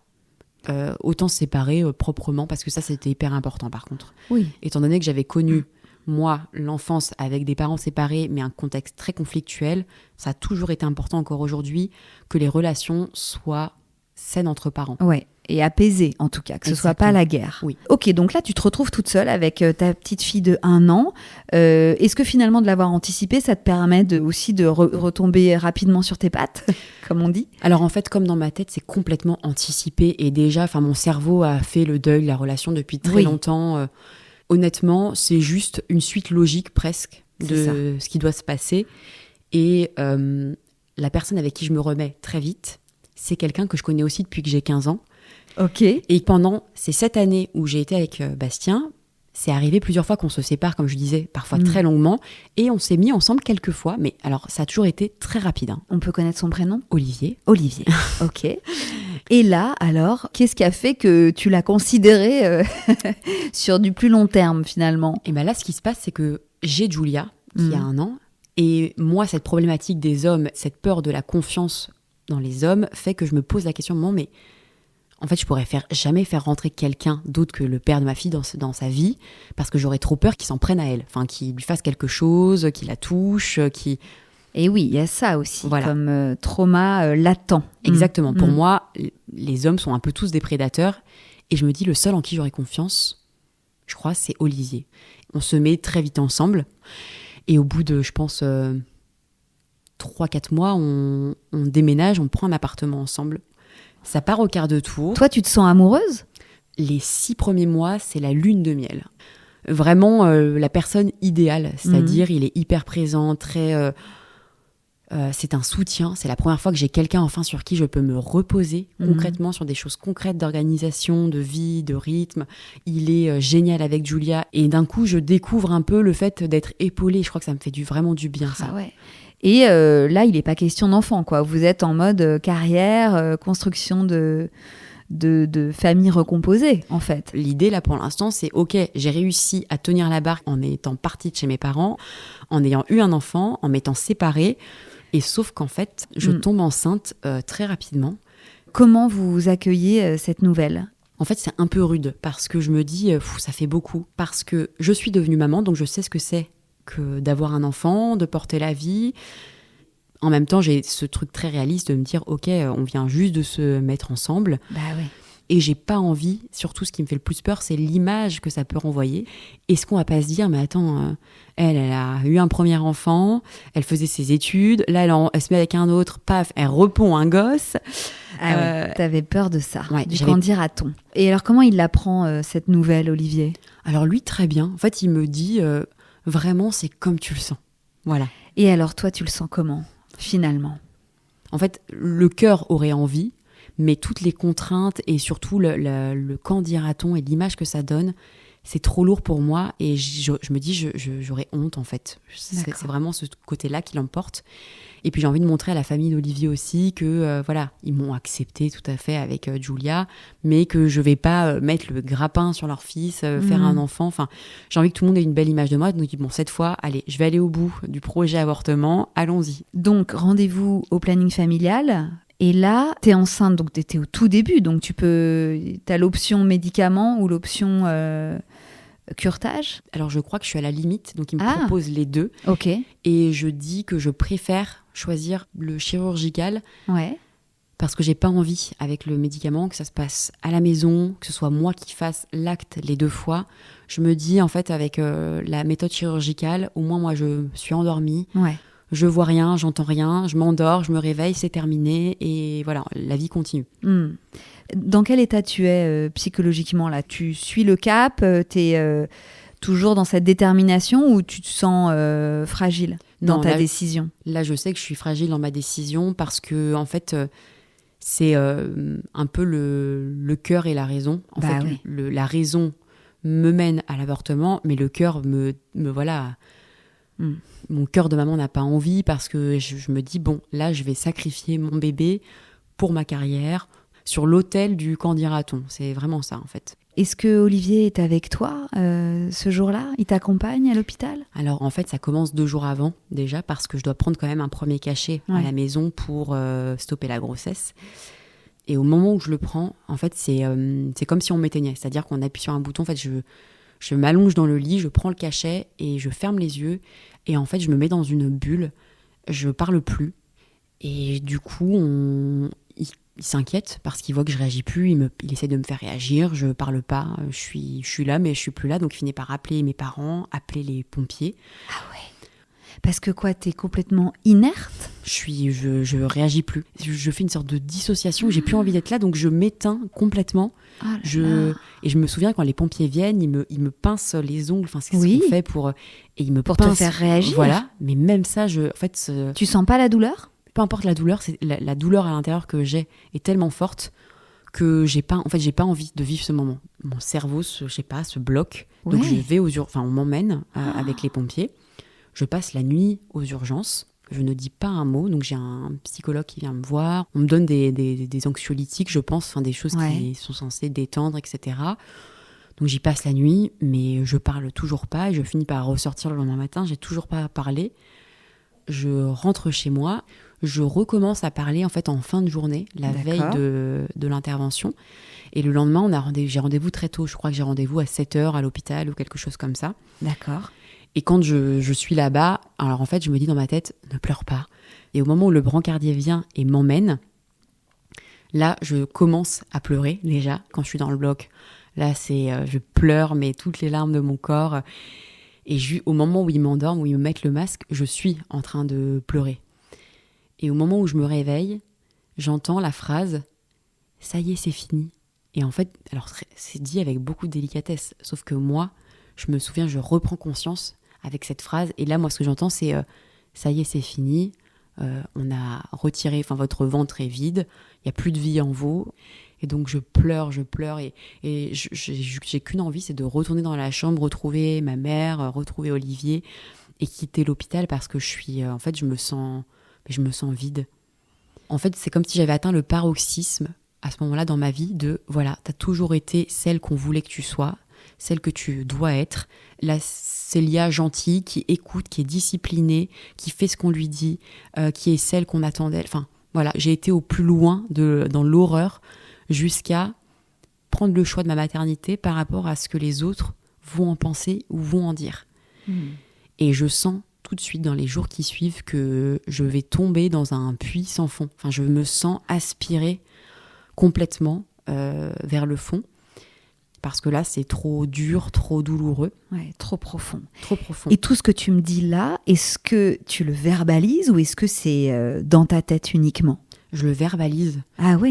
Autant se séparer proprement parce que ça c'était hyper important par contre. Oui. Étant donné que j'avais connu moi, l'enfance avec des parents séparés, mais un contexte très conflictuel, ça a toujours été important encore aujourd'hui que les relations soient saines entre parents. Ouais, et apaisées en tout cas, que ce soit pas la guerre. Oui. Ok, donc là tu te retrouves toute seule avec ta petite fille de 1 an. Est-ce que finalement de l'avoir anticipé, ça te permet aussi de retomber rapidement sur tes pattes, comme on dit ? Alors en fait, comme dans ma tête, c'est complètement anticipé et déjà, mon cerveau a fait le deuil de la relation depuis très longtemps. Honnêtement, c'est juste une suite logique presque de ce qui doit se passer. Et la personne avec qui je me remets très vite, c'est quelqu'un que je connais aussi depuis que j'ai 15 ans. Ok. Et pendant ces 7 années où j'ai été avec Bastien, c'est arrivé plusieurs fois qu'on se sépare, comme je disais, parfois très longuement. Et on s'est mis ensemble quelques fois. Mais alors, ça a toujours été très rapide. Hein. On peut connaître son prénom ? Olivier. Ok. Et là, alors, qu'est-ce qui a fait que tu l'as considéré sur du plus long terme, finalement ? Et bien là, ce qui se passe, c'est que j'ai Julia, qui a 1 an. Et moi, cette problématique des hommes, cette peur de la confiance dans les hommes, fait que je me pose la question, mais en fait, je pourrais jamais faire rentrer quelqu'un d'autre que le père de ma fille dans sa vie, parce que j'aurais trop peur qu'il s'en prenne à elle. Enfin, qu'il lui fasse quelque chose, qu'il la touche, qu'il... Et oui, il y a ça aussi, comme trauma latent. Exactement. Pour moi, les hommes sont un peu tous des prédateurs. Et je me dis, le seul en qui j'aurais confiance, je crois, c'est Olivier. On se met très vite ensemble. Et au bout de, je pense, 3-4 mois, on déménage, on prend un appartement ensemble. Ça part au quart de tour. Toi, tu te sens amoureuse ? Les 6 premiers mois, c'est la lune de miel. Vraiment la personne idéale. C'est-à-dire, il est hyper présent, très... c'est un soutien. C'est la première fois que j'ai quelqu'un enfin sur qui je peux me reposer concrètement sur des choses concrètes d'organisation, de vie, de rythme. Il est génial avec Julia. Et d'un coup, je découvre un peu le fait d'être épaulée. Je crois que ça me fait vraiment du bien, ça. Ah ouais. Et là, il n'est pas question d'enfant, quoi. Vous êtes en mode carrière, construction de famille recomposée, en fait. L'idée, là, pour l'instant, c'est OK, j'ai réussi à tenir la barque en étant partie de chez mes parents, en ayant eu un enfant, en m'étant séparée. Et sauf qu'en fait, je tombe enceinte très rapidement. Comment vous accueillez cette nouvelle ? En fait, c'est un peu rude parce que je me dis, ça fait beaucoup. Parce que je suis devenue maman, donc je sais ce que c'est que d'avoir un enfant, de porter la vie. En même temps, j'ai ce truc très réaliste de me dire, OK, on vient juste de se mettre ensemble. Bah ouais. Et j'ai pas envie, surtout ce qui me fait le plus peur, c'est l'image que ça peut renvoyer. Est-ce qu'on va pas se dire, mais attends, elle a eu un premier enfant, elle faisait ses études, là elle se met avec un autre, paf, elle repond un gosse. Ouais, t'avais peur de ça, ouais, du qu'en dira-t-on. Et alors comment il l'apprend cette nouvelle, Olivier ? Alors lui, très bien. En fait, il me dit, vraiment, c'est comme tu le sens. Voilà. Et alors toi, tu le sens comment, finalement ? En fait, le cœur aurait envie, mais toutes les contraintes et surtout le qu'en dira-t-on et l'image que ça donne, c'est trop lourd pour moi et je me dis j'aurais honte en fait. C'est vraiment ce côté-là qui l'emporte. Et puis j'ai envie de montrer à la famille d'Olivier aussi que voilà, ils m'ont accepté tout à fait avec Julia, mais que je vais pas mettre le grappin sur leur fils, faire un enfant. Enfin, j'ai envie que tout le monde ait une belle image de moi. Donc bon, cette fois, allez, je vais aller au bout du projet avortement. Allons-y. Donc rendez-vous au planning familial. Et là, t'es enceinte, donc t'es au tout début, donc t'as l'option médicament ou l'option curetage. Alors je crois que je suis à la limite, donc il me propose les deux. Ok. Et je dis que je préfère choisir le chirurgical. Ouais. Parce que j'ai pas envie, avec le médicament, que ça se passe à la maison, que ce soit moi qui fasse l'acte les 2 fois. Je me dis, en fait, avec la méthode chirurgicale, au moins moi je suis endormie. Ouais. Je vois rien, j'entends rien, je m'endors, je me réveille, c'est terminé et voilà, la vie continue. Dans quel état tu es psychologiquement là ? Tu suis le cap, t'es toujours dans cette détermination ou tu te sens fragile dans ta décision ? Là, je sais que je suis fragile dans ma décision parce que en fait, c'est un peu le cœur et la raison. En fait, oui. La raison me mène à l'avortement, mais le cœur me voilà. Mon cœur de maman n'a pas envie parce que je me dis, bon, là, je vais sacrifier mon bébé pour ma carrière sur l'autel du qu'en dira-t-on. C'est vraiment ça, en fait. Est-ce que Olivier est avec toi ce jour-là ? Il t'accompagne à l'hôpital ? Alors, en fait, ça commence 2 jours avant, déjà, parce que je dois prendre quand même un premier cachet à la maison pour stopper la grossesse. Et au moment où je le prends, en fait, c'est comme si on m'éteignait. C'est-à-dire qu'on appuie sur un bouton, en fait, je m'allonge dans le lit, je prends le cachet et je ferme les yeux. Et en fait, je me mets dans une bulle, je parle plus. Et du coup, il s'inquiète parce qu'il voit que je réagis plus, il essaie de me faire réagir, je parle pas, je suis là, mais je suis plus là. Donc, il finit par appeler mes parents, appeler les pompiers. Ah ouais. Parce que quoi, t'es complètement inerte ? Je réagis plus. Je fais une sorte de dissociation, j'ai plus envie d'être là, donc je m'éteins complètement. Ah Et je me souviens quand les pompiers viennent, ils me pincent les ongles, enfin c'est ce qu'on fait pour te faire réagir. Voilà, mais même ça, tu sens pas la douleur ? Peu importe la douleur, c'est la douleur à l'intérieur que j'ai est tellement forte que j'ai pas envie de vivre ce moment. Mon cerveau se bloque. Ouais. Donc je vais on m'emmène avec les pompiers. Je passe la nuit aux urgences. Je ne dis pas un mot, donc j'ai un psychologue qui vient me voir. On me donne des anxiolytiques, je pense, des choses qui sont censées détendre, etc. Donc j'y passe la nuit, mais je parle toujours pas et je finis par ressortir le lendemain matin. J'ai toujours pas parlé. Je rentre chez moi. Je recommence à parler en fait en fin de journée, la veille de l'intervention. Et le lendemain, j'ai rendez-vous très tôt. Je crois que j'ai rendez-vous à 7h à l'hôpital ou quelque chose comme ça. D'accord. Et quand je suis là-bas, alors en fait, je me dis dans ma tête, ne pleure pas. Et au moment où le brancardier vient et m'emmène, là, je commence à pleurer déjà quand je suis dans le bloc. Là, je pleure, mais toutes les larmes de mon corps. Et au moment où ils m'endorment, où ils me mettent le masque, je suis en train de pleurer. Et au moment où je me réveille, j'entends la phrase « ça y est, c'est fini ». Et en fait, alors c'est dit avec beaucoup de délicatesse, sauf que moi, je me souviens, je reprends conscience avec cette phrase. Et là, moi, ce que j'entends, c'est « ça y est, c'est fini, on a retiré, votre ventre est vide, il n'y a plus de vie en vous ». Et donc, je pleure, et j'ai qu'une envie, c'est de retourner dans la chambre, retrouver ma mère, retrouver Olivier, et quitter l'hôpital parce que je me sens vide. En fait, c'est comme si j'avais atteint le paroxysme à ce moment-là dans ma vie de, voilà, t'as toujours été celle qu'on voulait que tu sois, celle que tu dois être, la Célia gentille qui écoute, qui est disciplinée, qui fait ce qu'on lui dit, qui est celle qu'on attendait. Enfin, voilà, j'ai été au plus loin dans l'horreur jusqu'à prendre le choix de ma maternité par rapport à ce que les autres vont en penser ou vont en dire. Et je sens tout de suite dans les jours qui suivent que je vais tomber dans un puits sans fond. Enfin, je me sens aspirée complètement vers le fond. Parce que là, c'est trop dur, trop douloureux. Ouais, trop profond. Trop profond. Et tout ce que tu me dis là, est-ce que tu le verbalises ou est-ce que c'est dans ta tête uniquement ? Je le verbalise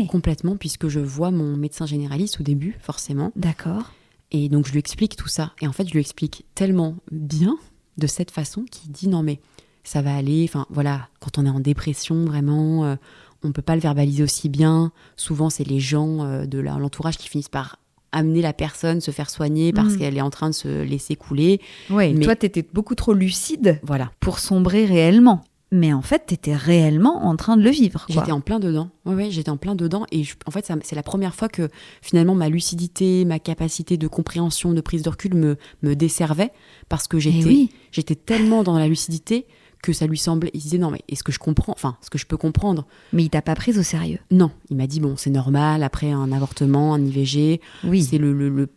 complètement puisque je vois mon médecin généraliste au début, forcément. D'accord. Et donc, je lui explique tout ça. Et en fait, je lui explique tellement bien de cette façon qu'il dit non mais ça va aller. Enfin, voilà, quand on est en dépression, vraiment, on ne peut pas le verbaliser aussi bien. Souvent, c'est les gens de l'entourage qui finissent par amener la personne, se faire soigner parce qu'elle est en train de se laisser couler. Oui, mais toi, t'étais beaucoup trop lucide pour sombrer réellement. Mais en fait, t'étais réellement en train de le vivre, quoi. J'étais en plein dedans. Ouais, j'étais en plein dedans. Et en fait, c'est la première fois que finalement ma lucidité, ma capacité de compréhension, de prise de recul me desservait parce que j'étais tellement dans la lucidité que ça lui semblait. Il disait non, mais est-ce que je comprends ? Enfin, est-ce que je peux comprendre ? Mais il t'a pas prise au sérieux ? Non, il m'a dit bon, c'est normal après un avortement, un IVG. Oui. C'est le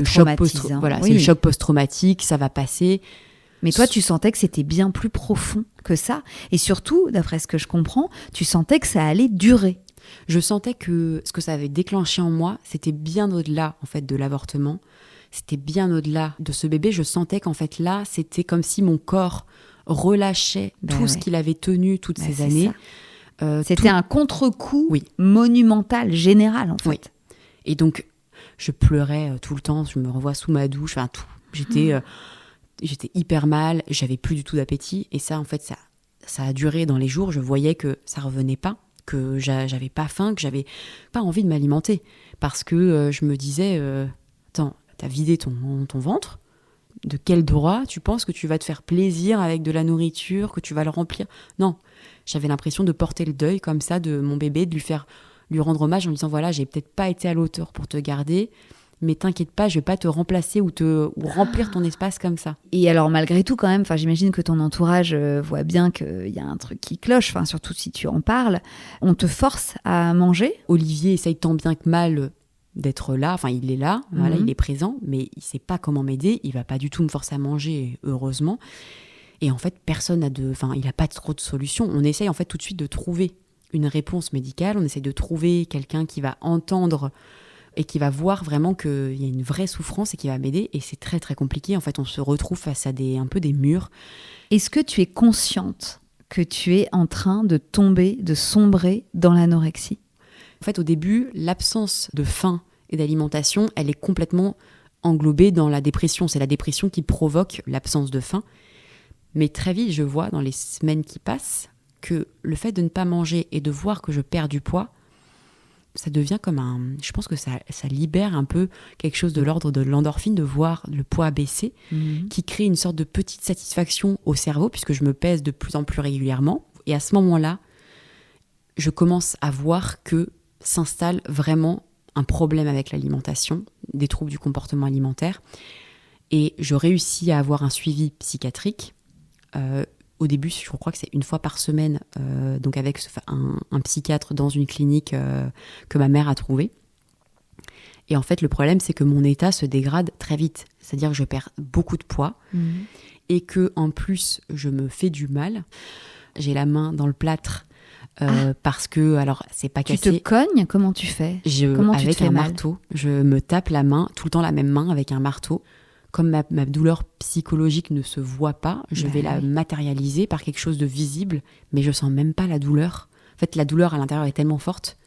choc c'est le choc post-traumatique, ça va passer. Mais toi, tu sentais que c'était bien plus profond que ça. Et surtout, d'après ce que je comprends, tu sentais que ça allait durer. Je sentais que ce que ça avait déclenché en moi, c'était bien au-delà en fait de l'avortement. C'était bien au-delà de ce bébé. Je sentais qu'en fait là, c'était comme si mon corps relâchait tout ce qu'il avait tenu toutes ces années. C'était un contre-coup monumental, général en fait. Oui. Et donc, je pleurais tout le temps. Je me revois sous ma douche, enfin tout. J'étais hyper mal. J'avais plus du tout d'appétit. Et ça, en fait, ça a duré dans les jours. Je voyais que ça revenait pas, que j'avais pas faim, que j'avais pas envie de m'alimenter. Parce que je me disais, attends, t'as vidé ton ventre. De quel droit tu penses que tu vas te faire plaisir avec de la nourriture, que tu vas le remplir? Non, j'avais l'impression de porter le deuil comme ça de mon bébé, de lui rendre hommage en lui disant voilà, j'ai peut-être pas été à l'auteur pour te garder, mais t'inquiète pas, je vais pas te remplacer ou remplir ton espace comme ça. Et alors malgré tout quand même, j'imagine que ton entourage voit bien qu'il y a un truc qui cloche, surtout si tu en parles. On te force à manger? Olivier essaye tant bien que mal d'être là, il est là, voilà, il est présent, mais il sait pas comment m'aider, il va pas du tout me forcer à manger, heureusement. Et en fait, il a pas trop de solutions. On essaye en fait tout de suite de trouver une réponse médicale, on essaye de trouver quelqu'un qui va entendre et qui va voir vraiment qu'il y a une vraie souffrance et qui va m'aider, et c'est très très compliqué. En fait, on se retrouve face à un peu des murs. Est-ce que tu es consciente que tu es en train de sombrer dans l'anorexie? En fait, au début, l'absence de faim et d'alimentation, elle est complètement englobée dans la dépression. C'est la dépression qui provoque l'absence de faim. Mais très vite, je vois dans les semaines qui passent que le fait de ne pas manger et de voir que je perds du poids, ça devient comme je pense que ça libère un peu quelque chose de l'ordre de l'endorphine, de voir le poids baisser, qui crée une sorte de petite satisfaction au cerveau, puisque je me pèse de plus en plus régulièrement. Et à ce moment-là, je commence à voir que s'installe vraiment un problème avec l'alimentation, des troubles du comportement alimentaire. Et je réussis à avoir un suivi psychiatrique. Au début, je crois que c'est 1 fois par semaine, donc avec un psychiatre dans une clinique que ma mère a trouvée. Et en fait, le problème, c'est que mon état se dégrade très vite. C'est-à-dire que je perds beaucoup de poids et que en plus, je me fais du mal. J'ai la main dans le plâtre. Parce que, alors, c'est pas cassé. Tu te cognes? Comment tu fais? Avec un marteau. Je me tape la main, tout le temps la même main, avec un marteau. Comme ma douleur psychologique ne se voit pas, je vais la matérialiser par quelque chose de visible, mais je sens même pas la douleur. En fait, la douleur à l'intérieur est tellement forte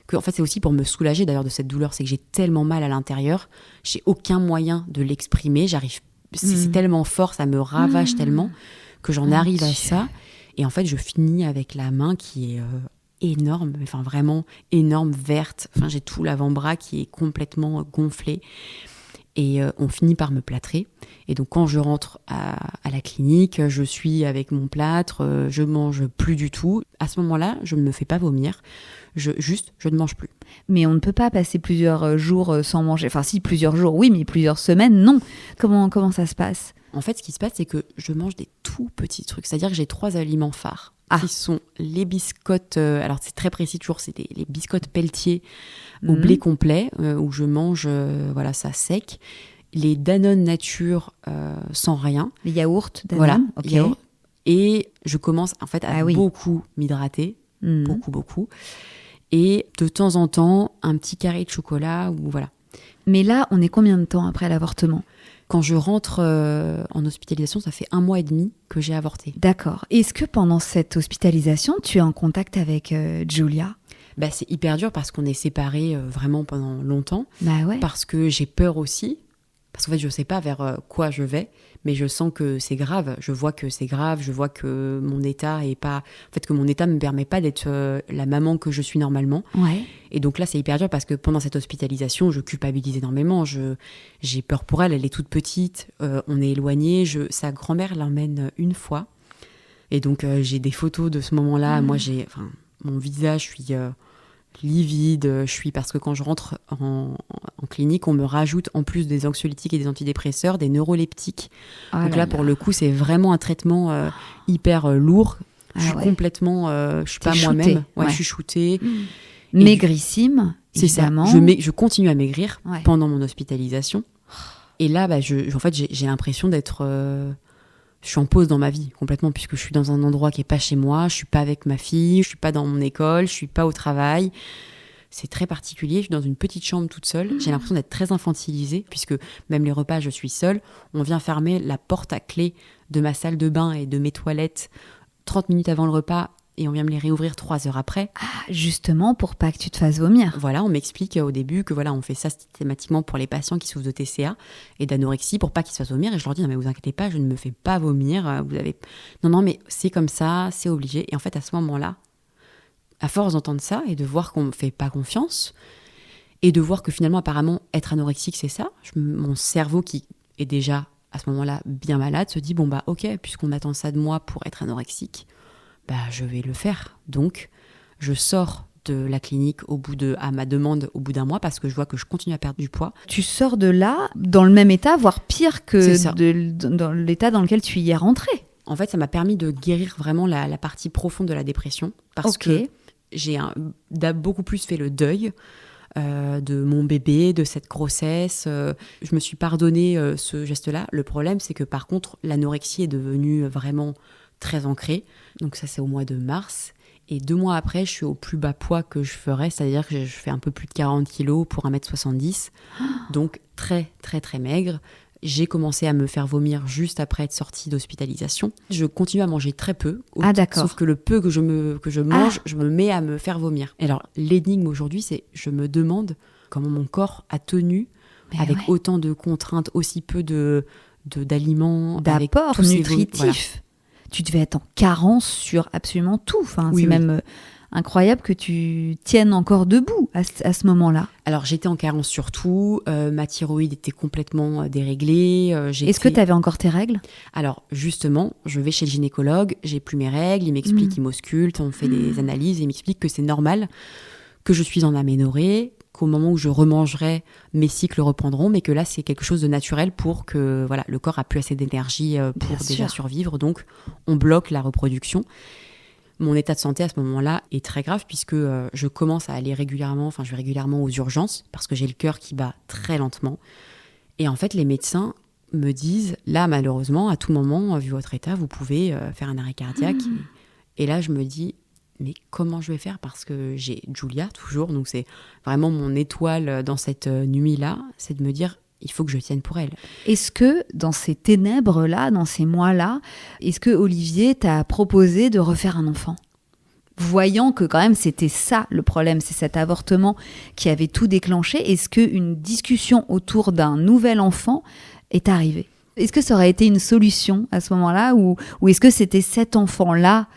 que, en fait, c'est aussi pour me soulager d'ailleurs de cette douleur. C'est que j'ai tellement mal à l'intérieur, j'ai aucun moyen de l'exprimer. C'est tellement fort, ça me ravage tellement que j'en arrive à ça. Et en fait, je finis avec la main qui est énorme, vraiment énorme, verte. J'ai tout l'avant-bras qui est complètement gonflé. Et on finit par me plâtrer. Et donc, quand je rentre à la clinique, je suis avec mon plâtre, je mange plus du tout. À ce moment-là, je ne me fais pas vomir. Je ne mange plus. Mais on ne peut pas passer plusieurs jours sans manger. Si, plusieurs jours, oui, mais plusieurs semaines, non. Comment ça se passe? En fait, ce qui se passe, c'est que je mange des tout petits trucs. C'est-à-dire que j'ai 3 aliments phares, qui sont les biscottes, alors c'est très précis toujours, c'est les biscottes Pelletier au blé complet, où je mange ça sec. Les Danone Nature sans rien. Les yaourts Danone, voilà, ok. Yaourt. Et je commence en fait à beaucoup m'hydrater, beaucoup. Et de temps en temps, un petit carré de chocolat, ou voilà. Mais là, on est combien de temps après l'avortement? Quand je rentre en hospitalisation, ça fait 1 mois et demi que j'ai avorté. D'accord. Est-ce que pendant cette hospitalisation, tu es en contact avec Julia? C'est hyper dur parce qu'on est séparés vraiment pendant longtemps. Ouais. Parce que j'ai peur aussi. Parce qu'en fait, je ne sais pas vers quoi je vais, mais je sens que c'est grave. Je vois que c'est grave, je vois que mon état est pas... En fait, que mon état ne me permet pas d'être la maman que je suis normalement. Ouais. Et donc là, c'est hyper dur parce que pendant cette hospitalisation, je culpabilise énormément. J'ai peur pour elle, elle est toute petite, on est éloignés. Sa grand-mère l'emmène 1 fois. Et donc, j'ai des photos de ce moment-là. Moi, mon visage, je suis... livide, parce que quand je rentre en clinique, on me rajoute en plus des anxiolytiques et des antidépresseurs, des neuroleptiques. Donc là, pour le coup, c'est vraiment un traitement hyper lourd. Je suis complètement, je suis pas moi-même. Ouais, je suis shootée. Maigrissime, c'est évidemment. Ça. Je continue à maigrir pendant mon hospitalisation. Et là, j'ai l'impression d'être je suis en pause dans ma vie complètement, puisque je suis dans un endroit qui est pas chez moi, je suis pas avec ma fille, je suis pas dans mon école, je suis pas au travail. C'est très particulier, je suis dans une petite chambre toute seule. J'ai l'impression d'être très infantilisée, puisque même les repas, je suis seule. On vient fermer la porte à clé de ma salle de bain et de mes toilettes 30 minutes avant le repas, et on vient me les réouvrir 3 heures après. Ah, justement pour pas que tu te fasses vomir. Voilà, on m'explique au début que voilà, on fait ça systématiquement pour les patients qui souffrent de TCA et d'anorexie pour pas qu'ils se fassent vomir. Et je leur dis non mais vous inquiétez pas, je ne me fais pas vomir. Vous avez non mais c'est comme ça, c'est obligé. Et en fait à ce moment-là, à force d'entendre ça et de voir qu'on me fait pas confiance et de voir que finalement apparemment être anorexique c'est ça, mon cerveau qui est déjà à ce moment-là bien malade se dit bon bah ok, puisqu'on attend ça de moi pour être anorexique, bah je vais le faire. Donc je sors de la clinique à ma demande au bout d'un mois parce que je vois que je continue à perdre du poids. Tu sors de là dans le même état, voire pire que dans l'état dans lequel tu y es rentrée. En fait, ça m'a permis de guérir vraiment la partie profonde de la dépression parce que j'ai beaucoup plus fait le deuil de mon bébé, de cette grossesse. Je me suis pardonné ce geste-là. Le problème, c'est que par contre, l'anorexie est devenue vraiment très ancrée. Donc ça, c'est au mois de mars. Et 2 mois après, je suis au plus bas poids que je ferais, c'est-à-dire que je fais un peu plus de 40 kilos pour 1m70. Donc très, très, très maigre. J'ai commencé à me faire vomir juste après être sortie d'hospitalisation. Je continue à manger très peu. D'accord. Sauf que le peu que je mange, je me mets à me faire vomir. Et alors, l'énigme aujourd'hui, c'est je me demande comment mon corps a tenu avec autant de contraintes, aussi peu d'aliments, d'apports nutritifs. Voilà. Tu devais être en carence sur absolument tout. Enfin, c'est même incroyable que tu tiennes encore debout à ce moment-là. Alors, j'étais en carence sur tout. Ma thyroïde était complètement déréglée. Est-ce que tu avais encore tes règles ? Alors, justement, je vais chez le gynécologue. J'ai plus mes règles. Il m'explique, il m'ausculte. On fait des analyses. Et il m'explique que c'est normal, que je suis en aménorrhée, qu'au moment où je remangerai, mes cycles reprendront, mais que là, c'est quelque chose de naturel pour que voilà, le corps a plus assez d'énergie pour déjà survivre. Donc, on bloque la reproduction. Mon état de santé à ce moment-là est très grave puisque je commence à aller régulièrement, je vais régulièrement aux urgences parce que j'ai le cœur qui bat très lentement. Et en fait, les médecins me disent, là, malheureusement, à tout moment, vu votre état, vous pouvez faire un arrêt cardiaque. Et là, je me dis, mais comment je vais faire ? Parce que j'ai Julia toujours, donc c'est vraiment mon étoile dans cette nuit-là, c'est de me dire, il faut que je tienne pour elle. Est-ce que dans ces ténèbres-là, dans ces mois-là, est-ce que Olivier t'a proposé de refaire un enfant ? Voyant que quand même c'était ça le problème, c'est cet avortement qui avait tout déclenché, est-ce qu'une discussion autour d'un nouvel enfant est arrivée ? Est-ce que ça aurait été une solution à ce moment-là ou est-ce que c'était cet enfant-là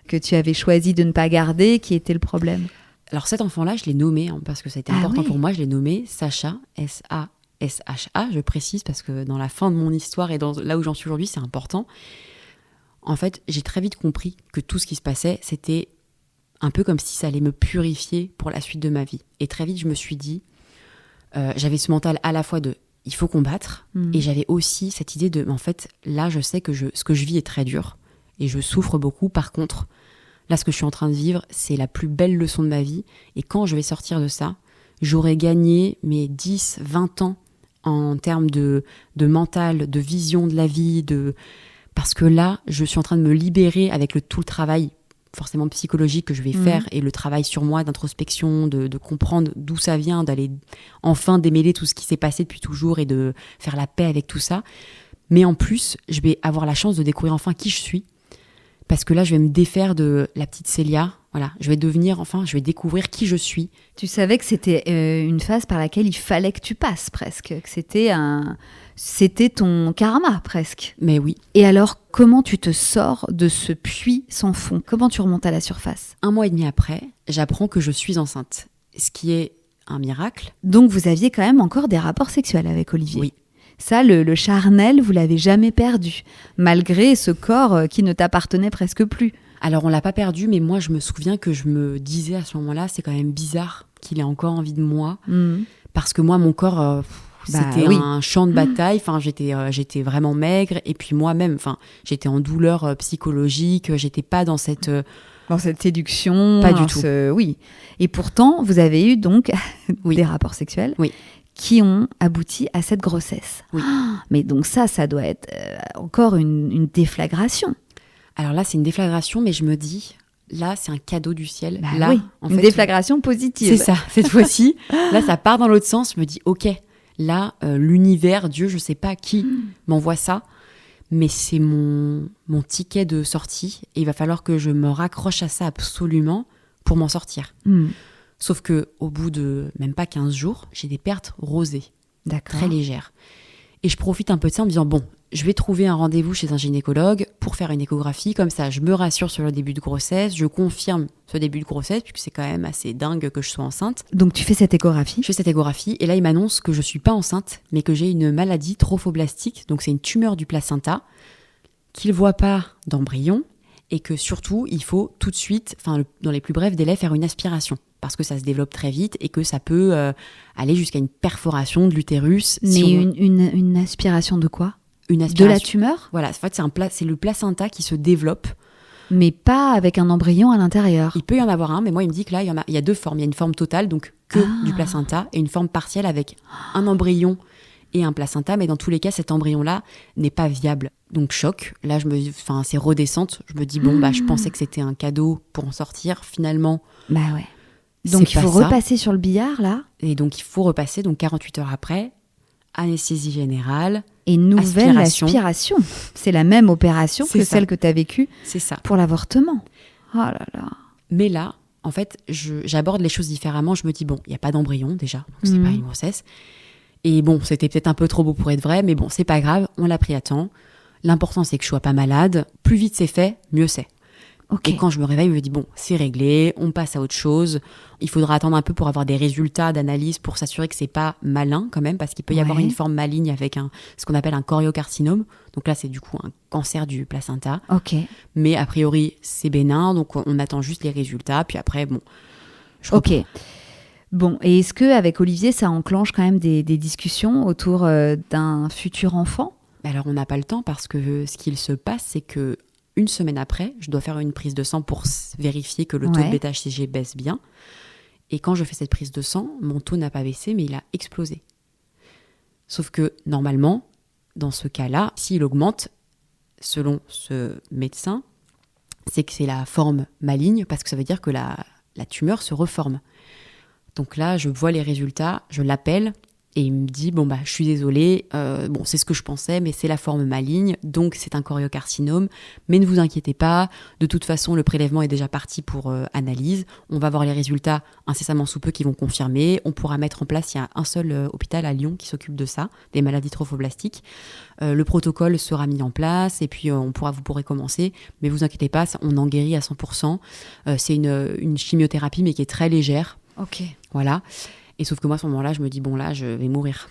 que tu avais choisi de ne pas garder qui était le problème ? Alors cet enfant-là, je l'ai nommé, parce que ça a été important pour moi, je l'ai nommé Sacha, S-A-S-H-A, je précise parce que dans la fin de mon histoire et là où j'en suis aujourd'hui, c'est important. En fait, j'ai très vite compris que tout ce qui se passait, c'était un peu comme si ça allait me purifier pour la suite de ma vie. Et très vite, je me suis dit, j'avais ce mental à la fois de il faut combattre, et j'avais aussi cette idée de, en fait, là, je sais que ce que je vis est très dur, et je souffre beaucoup. Par contre, là, ce que je suis en train de vivre, c'est la plus belle leçon de ma vie, et quand je vais sortir de ça, j'aurais gagné mes 10, 20 ans en termes de mental, de vision de la vie, parce que là, je suis en train de me libérer avec tout le travail forcément psychologique que je vais faire et le travail sur moi d'introspection, de comprendre d'où ça vient, d'aller enfin démêler tout ce qui s'est passé depuis toujours et de faire la paix avec tout ça. Mais en plus, je vais avoir la chance de découvrir enfin qui je suis, parce que là, je vais me défaire de la petite Célia. Voilà, je vais découvrir qui je suis. Tu savais que c'était une phase par laquelle il fallait que tu passes presque, que c'était ton karma presque. Mais oui. Et alors, comment tu te sors de ce puits sans fond ? Comment tu remontes à la surface ? 1 mois et demi après, j'apprends que je suis enceinte, ce qui est un miracle. Donc vous aviez quand même encore des rapports sexuels avec Olivier ? Oui. Ça, le charnel, vous l'avez jamais perdu, malgré ce corps qui ne t'appartenait presque plus. Alors, on l'a pas perdu, mais moi, je me souviens que je me disais à ce moment-là, c'est quand même bizarre qu'il ait encore envie de moi. Parce que moi, mon corps, c'était un champ de bataille. J'étais vraiment maigre. Et puis moi-même, j'étais en douleur psychologique. J'étais pas dans cette... Dans cette séduction. Pas du tout. Oui. Et pourtant, vous avez eu donc des rapports sexuels qui ont abouti à cette grossesse. Oui. Mais donc ça doit être encore une déflagration. Alors là, c'est une déflagration, mais je me dis, là, c'est un cadeau du ciel. Bah là, oui, en une fait, déflagration positive. c'est ça, cette fois-ci. Là, ça part dans l'autre sens. Je me dis, ok, là, l'univers, Dieu, je sais pas qui m'envoie ça, mais c'est mon ticket de sortie. Et il va falloir que je me raccroche à ça absolument pour m'en sortir. Sauf que au bout de même pas 15 jours, j'ai des pertes rosées, très légères. Et je profite un peu de ça en me disant, bon, je vais trouver un rendez-vous chez un gynécologue pour faire une échographie. Comme ça, je me rassure sur le début de grossesse, je confirme ce début de grossesse, puisque c'est quand même assez dingue que je sois enceinte. Donc tu fais cette échographie ? Je fais cette échographie, et là, il m'annonce que je suis pas enceinte, mais que j'ai une maladie trophoblastique, donc c'est une tumeur du placenta, qu'il voit pas d'embryon, et que surtout, il faut tout de suite, dans les plus brefs délais, faire une aspiration. Parce que ça se développe très vite et que ça peut aller jusqu'à une perforation de l'utérus. Mais une aspiration de quoi ? Une aspiration. De la tumeur ? Voilà, en fait, c'est le placenta qui se développe. Mais pas avec un embryon à l'intérieur. Il peut y en avoir un, mais moi, il me dit que là, il y a deux formes. Il y a une forme totale, donc du placenta, et une forme partielle avec un embryon et un placenta. Mais dans tous les cas, cet embryon-là n'est pas viable. Donc, choc. Là, c'est redescente. Je me dis, je pensais que c'était un cadeau pour en sortir. Finalement, bah ouais. Donc, il faut repasser sur le billard, là. Et donc, il faut repasser, donc 48 heures après, anesthésie générale. Et nouvelle aspiration. C'est la même opération que celle que tu as vécue pour l'avortement. Oh là là. Mais là, en fait, j'aborde les choses différemment. Je me dis, bon, il n'y a pas d'embryon déjà, donc c'est pas une grossesse. Et bon, c'était peut-être un peu trop beau pour être vrai, mais bon, c'est pas grave, on l'a pris à temps. L'important, c'est que je sois pas malade. Plus vite c'est fait, mieux c'est. Okay. Et quand je me réveille, je me dis, bon, c'est réglé, on passe à autre chose. Il faudra attendre un peu pour avoir des résultats d'analyse pour s'assurer que c'est pas malin quand même, parce qu'il peut y avoir une forme maligne avec ce qu'on appelle un choriocarcinome. Donc là, c'est du coup un cancer du placenta. Okay. Mais a priori, c'est bénin, donc on attend juste les résultats. Puis après, bon, je reprends. Ok. Bon, et est-ce qu'avec Olivier, ça enclenche quand même des discussions autour d'un futur enfant ? Alors, on n'a pas le temps parce que ce qu'il se passe, c'est que une semaine après, je dois faire une prise de sang pour vérifier que le taux de bêta-HCG baisse bien. Et quand je fais cette prise de sang, mon taux n'a pas baissé, mais il a explosé. Sauf que, normalement, dans ce cas-là, s'il augmente, selon ce médecin, c'est que c'est la forme maligne, parce que ça veut dire que la tumeur se reforme. Donc là, je vois les résultats, je l'appelle, et il me dit, je suis désolée, c'est ce que je pensais, mais c'est la forme maligne, donc c'est un choriocarcinome, mais ne vous inquiétez pas, de toute façon, le prélèvement est déjà parti pour analyse, on va voir les résultats incessamment sous peu qui vont confirmer, on pourra mettre en place, il y a un seul hôpital à Lyon qui s'occupe de ça, des maladies trophoblastiques, le protocole sera mis en place, et puis vous pourrez commencer, mais vous inquiétez pas, on en guérit à 100%, c'est une chimiothérapie, mais qui est très légère. Ok. Voilà. Et sauf que moi, à ce moment-là, je me dis, je vais mourir.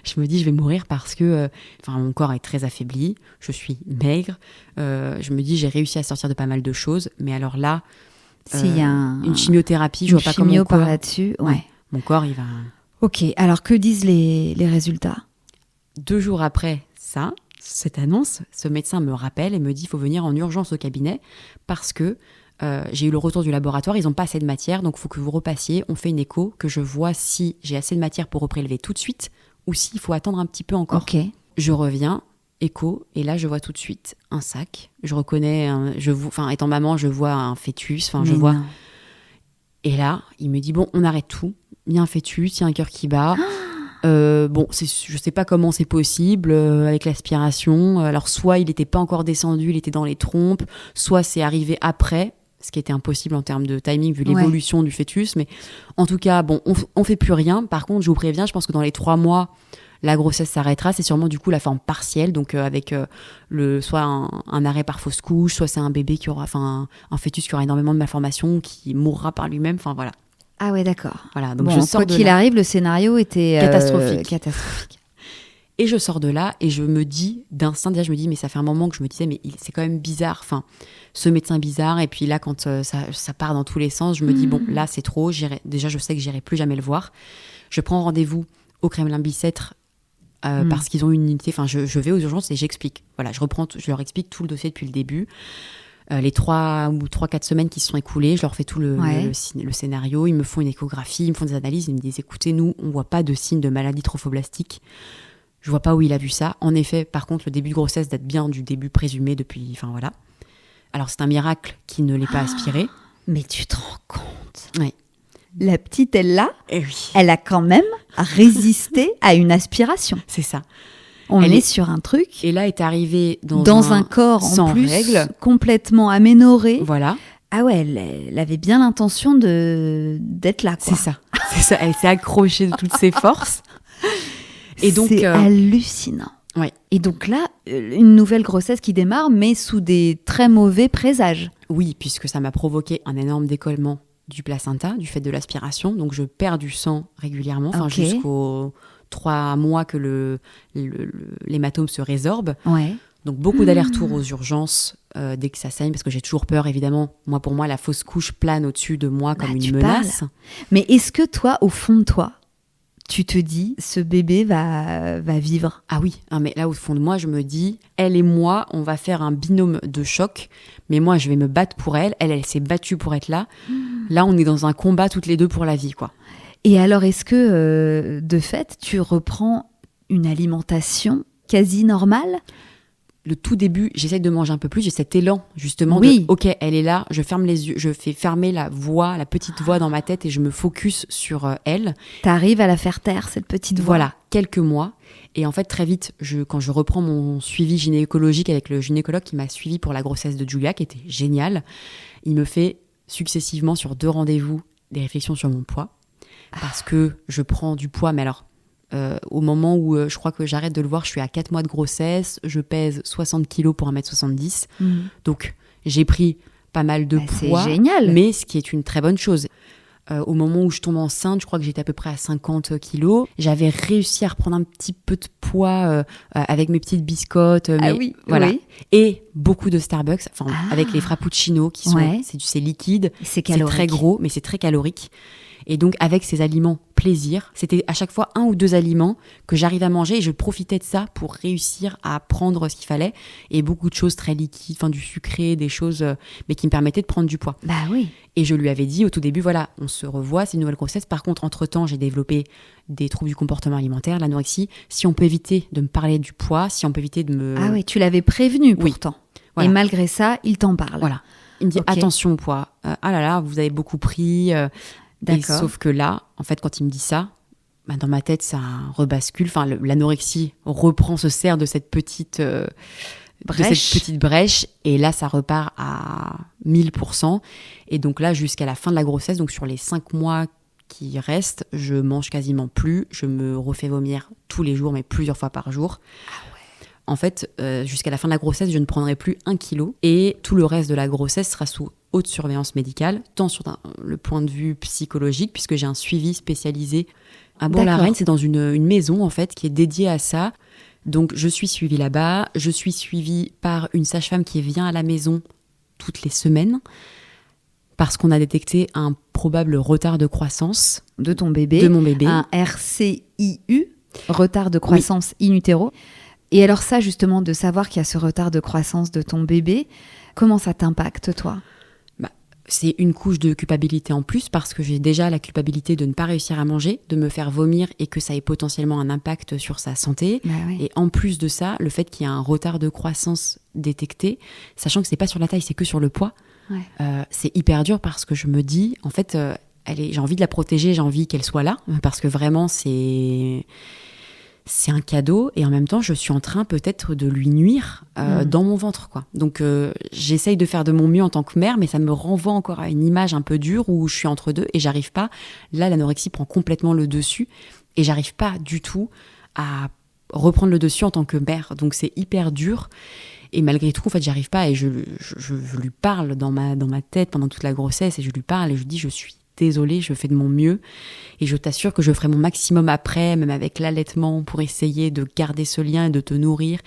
Je me dis, je vais mourir parce que mon corps est très affaibli, je suis maigre. Je me dis, j'ai réussi à sortir de pas mal de choses. Mais alors là, s'il y a une chimiothérapie, je vois pas comment mon corps... par là-dessus, mon corps, il va... Ok, alors que disent les résultats ? 2 jours après cette annonce, ce médecin me rappelle et me dit, il faut venir en urgence au cabinet parce que j'ai eu le retour du laboratoire, ils n'ont pas assez de matière, donc il faut que vous repassiez, on fait une écho, que je vois si j'ai assez de matière pour reprélever tout de suite, ou s'il faut attendre un petit peu encore. Okay. Je reviens, écho, et là je vois tout de suite un sac, je reconnais, étant maman, je vois un fœtus, je vois... Non. Et là, il me dit, on arrête tout, il y a un fœtus, il y a un cœur qui bat... je sais pas comment c'est possible avec l'aspiration. Alors soit il n'était pas encore descendu, il était dans les trompes, soit c'est arrivé après, ce qui était impossible en termes de timing vu l'évolution du fœtus. Mais en tout cas, on fait plus rien. Par contre, je vous préviens, je pense que dans les 3 mois, la grossesse s'arrêtera. C'est sûrement du coup la forme partielle, donc avec soit un arrêt par fausse couche, soit c'est un bébé qui aura, un fœtus qui aura énormément de malformations, qui mourra par lui-même. Enfin voilà. Ah ouais, d'accord. Voilà, donc je sors quoi qu'il arrive, le scénario était catastrophique. Et je sors de là et je me dis, d'instinct, déjà je me dis, mais ça fait un moment que je me disais, mais c'est quand même bizarre, ce médecin bizarre. Et puis là, quand ça part dans tous les sens, je me dis, là c'est trop, déjà je sais que j'irai plus jamais le voir. Je prends rendez-vous au Kremlin-Bicêtre parce qu'ils ont une unité, je vais aux urgences et j'explique. Voilà, je leur explique tout le dossier depuis le début. Les 3-4 semaines qui se sont écoulées, je leur fais tout le scénario, ils me font une échographie, ils me font des analyses, ils me disent écoutez, nous, on voit pas de signe de maladie trophoblastique. Je vois pas où il a vu ça. En effet, par contre, le début de grossesse date bien du début présumé depuis... Enfin, voilà. Alors, c'est un miracle qu'il ne l'ait pas aspiré. Mais tu te rends compte? Oui. La petite, elle oui. Elle a quand même résisté à une aspiration. C'est ça. Elle est sur un truc. Et là, est arrivée dans un corps sans en plus règles. Complètement aménoré. Voilà. Ah ouais, elle avait bien l'intention d'être là, quoi. C'est ça. C'est ça. Elle s'est accrochée de toutes ses forces. Et donc, c'est hallucinant. Ouais. Et donc là, une nouvelle grossesse qui démarre, mais sous des très mauvais présages. Oui, puisque ça m'a provoqué un énorme décollement du placenta, du fait de l'aspiration. Donc, je perds du sang régulièrement, jusqu'aux 3 mois que l'hématome se résorbe. Ouais. Donc, beaucoup d'allers-retours aux urgences dès que ça saigne, parce que j'ai toujours peur, évidemment. Pour moi, la fausse couche plane au-dessus de moi comme une menace. Mais est-ce que toi, au fond de toi, tu te dis, ce bébé va vivre? Ah oui, mais là, au fond de moi, je me dis, elle et moi, on va faire un binôme de choc, mais moi, je vais me battre pour elle. Elle s'est battue pour être là. Là, on est dans un combat toutes les deux pour la vie, quoi. Et alors, est-ce que, de fait, tu reprends une alimentation quasi normale? Le tout début, j'essaie de manger un peu plus, j'ai cet élan justement de ok, elle est là, je ferme les yeux, je fais fermer la petite voix dans ma tête et je me focus sur elle. T'arrives à la faire taire, cette petite voix. Voilà, quelques mois. Et en fait, très vite, quand je reprends mon suivi gynécologique avec le gynécologue qui m'a suivi pour la grossesse de Julia, qui était génial, il me fait successivement sur 2 rendez-vous des réflexions sur mon poids. Parce que je prends du poids, mais alors... au moment où je crois que j'arrête de le voir, je suis à 4 mois de grossesse, je pèse 60 kilos pour 1m70. Donc, j'ai pris pas mal de poids. C'est génial. Mais ce qui est une très bonne chose. Au moment où je tombe enceinte, je crois que j'étais à peu près à 50 kilos. J'avais réussi à reprendre un petit peu de poids avec mes petites biscottes. Voilà. Oui. Et beaucoup de Starbucks, avec les frappuccinos qui sont... C'est liquide, c'est très gros, mais c'est très calorique. Et donc, avec ces aliments plaisir, c'était à chaque fois 1 ou 2 aliments que j'arrivais à manger et je profitais de ça pour réussir à prendre ce qu'il fallait. Et beaucoup de choses très liquides, du sucré, des choses mais qui me permettaient de prendre du poids. Bah oui. Et je lui avais dit au tout début, voilà, on se revoit, c'est une nouvelle grossesse. Par contre, entre-temps, j'ai développé des troubles du comportement alimentaire, l'anorexie. Si on peut éviter de me parler du poids, si on peut éviter de me... Ah oui, tu l'avais prévenu pourtant. Oui. Voilà. Et malgré ça, il t'en parle. Voilà. Il me dit, attention au poids. Ah là là, vous avez beaucoup pris... D'accord. Et sauf que là, en fait, quand il me dit ça, dans ma tête, ça rebascule. L'anorexie se sert de cette petite brèche. Et là, ça repart à 1000%. Et donc là, jusqu'à la fin de la grossesse, donc sur les 5 mois qui restent, je mange quasiment plus. Je me refais vomir tous les jours, mais plusieurs fois par jour. Ah ouais. En fait, jusqu'à la fin de la grossesse, je ne prendrai plus 1 kilo. Et tout le reste de la grossesse sera sous haute surveillance médicale, tant sur le point de vue psychologique, puisque j'ai un suivi spécialisé à Bourg-la-Reine. C'est dans une maison, en fait, qui est dédiée à ça. Donc, je suis suivie là-bas. Je suis suivie par une sage-femme qui vient à la maison toutes les semaines, parce qu'on a détecté un probable retard de croissance. De ton bébé. De mon bébé. Un RCIU, retard de croissance in utero. Et alors ça, justement, de savoir qu'il y a ce retard de croissance de ton bébé, comment ça t'impacte, toi ? C'est une couche de culpabilité en plus, parce que j'ai déjà la culpabilité de ne pas réussir à manger, de me faire vomir et que ça ait potentiellement un impact sur sa santé. Oui. Et en plus de ça, le fait qu'il y a un retard de croissance détecté, sachant que c'est pas sur la taille, c'est que sur le poids, c'est hyper dur, parce que je me dis, en fait, j'ai envie de la protéger, j'ai envie qu'elle soit là, parce que vraiment, c'est un cadeau, et en même temps, je suis en train peut-être de lui nuire dans mon ventre, quoi. Donc, j'essaye de faire de mon mieux en tant que mère, mais ça me renvoie encore à une image un peu dure où je suis entre deux et j'arrive pas. Là, l'anorexie prend complètement le dessus et j'arrive pas du tout à reprendre le dessus en tant que mère. Donc, c'est hyper dur. Et malgré tout, en fait, j'arrive pas, et je lui parle dans ma tête pendant toute la grossesse, et je lui parle et je dis, je suis désolée, je fais de mon mieux et je t'assure que je ferai mon maximum après, même avec l'allaitement, pour essayer de garder ce lien et de te nourrir.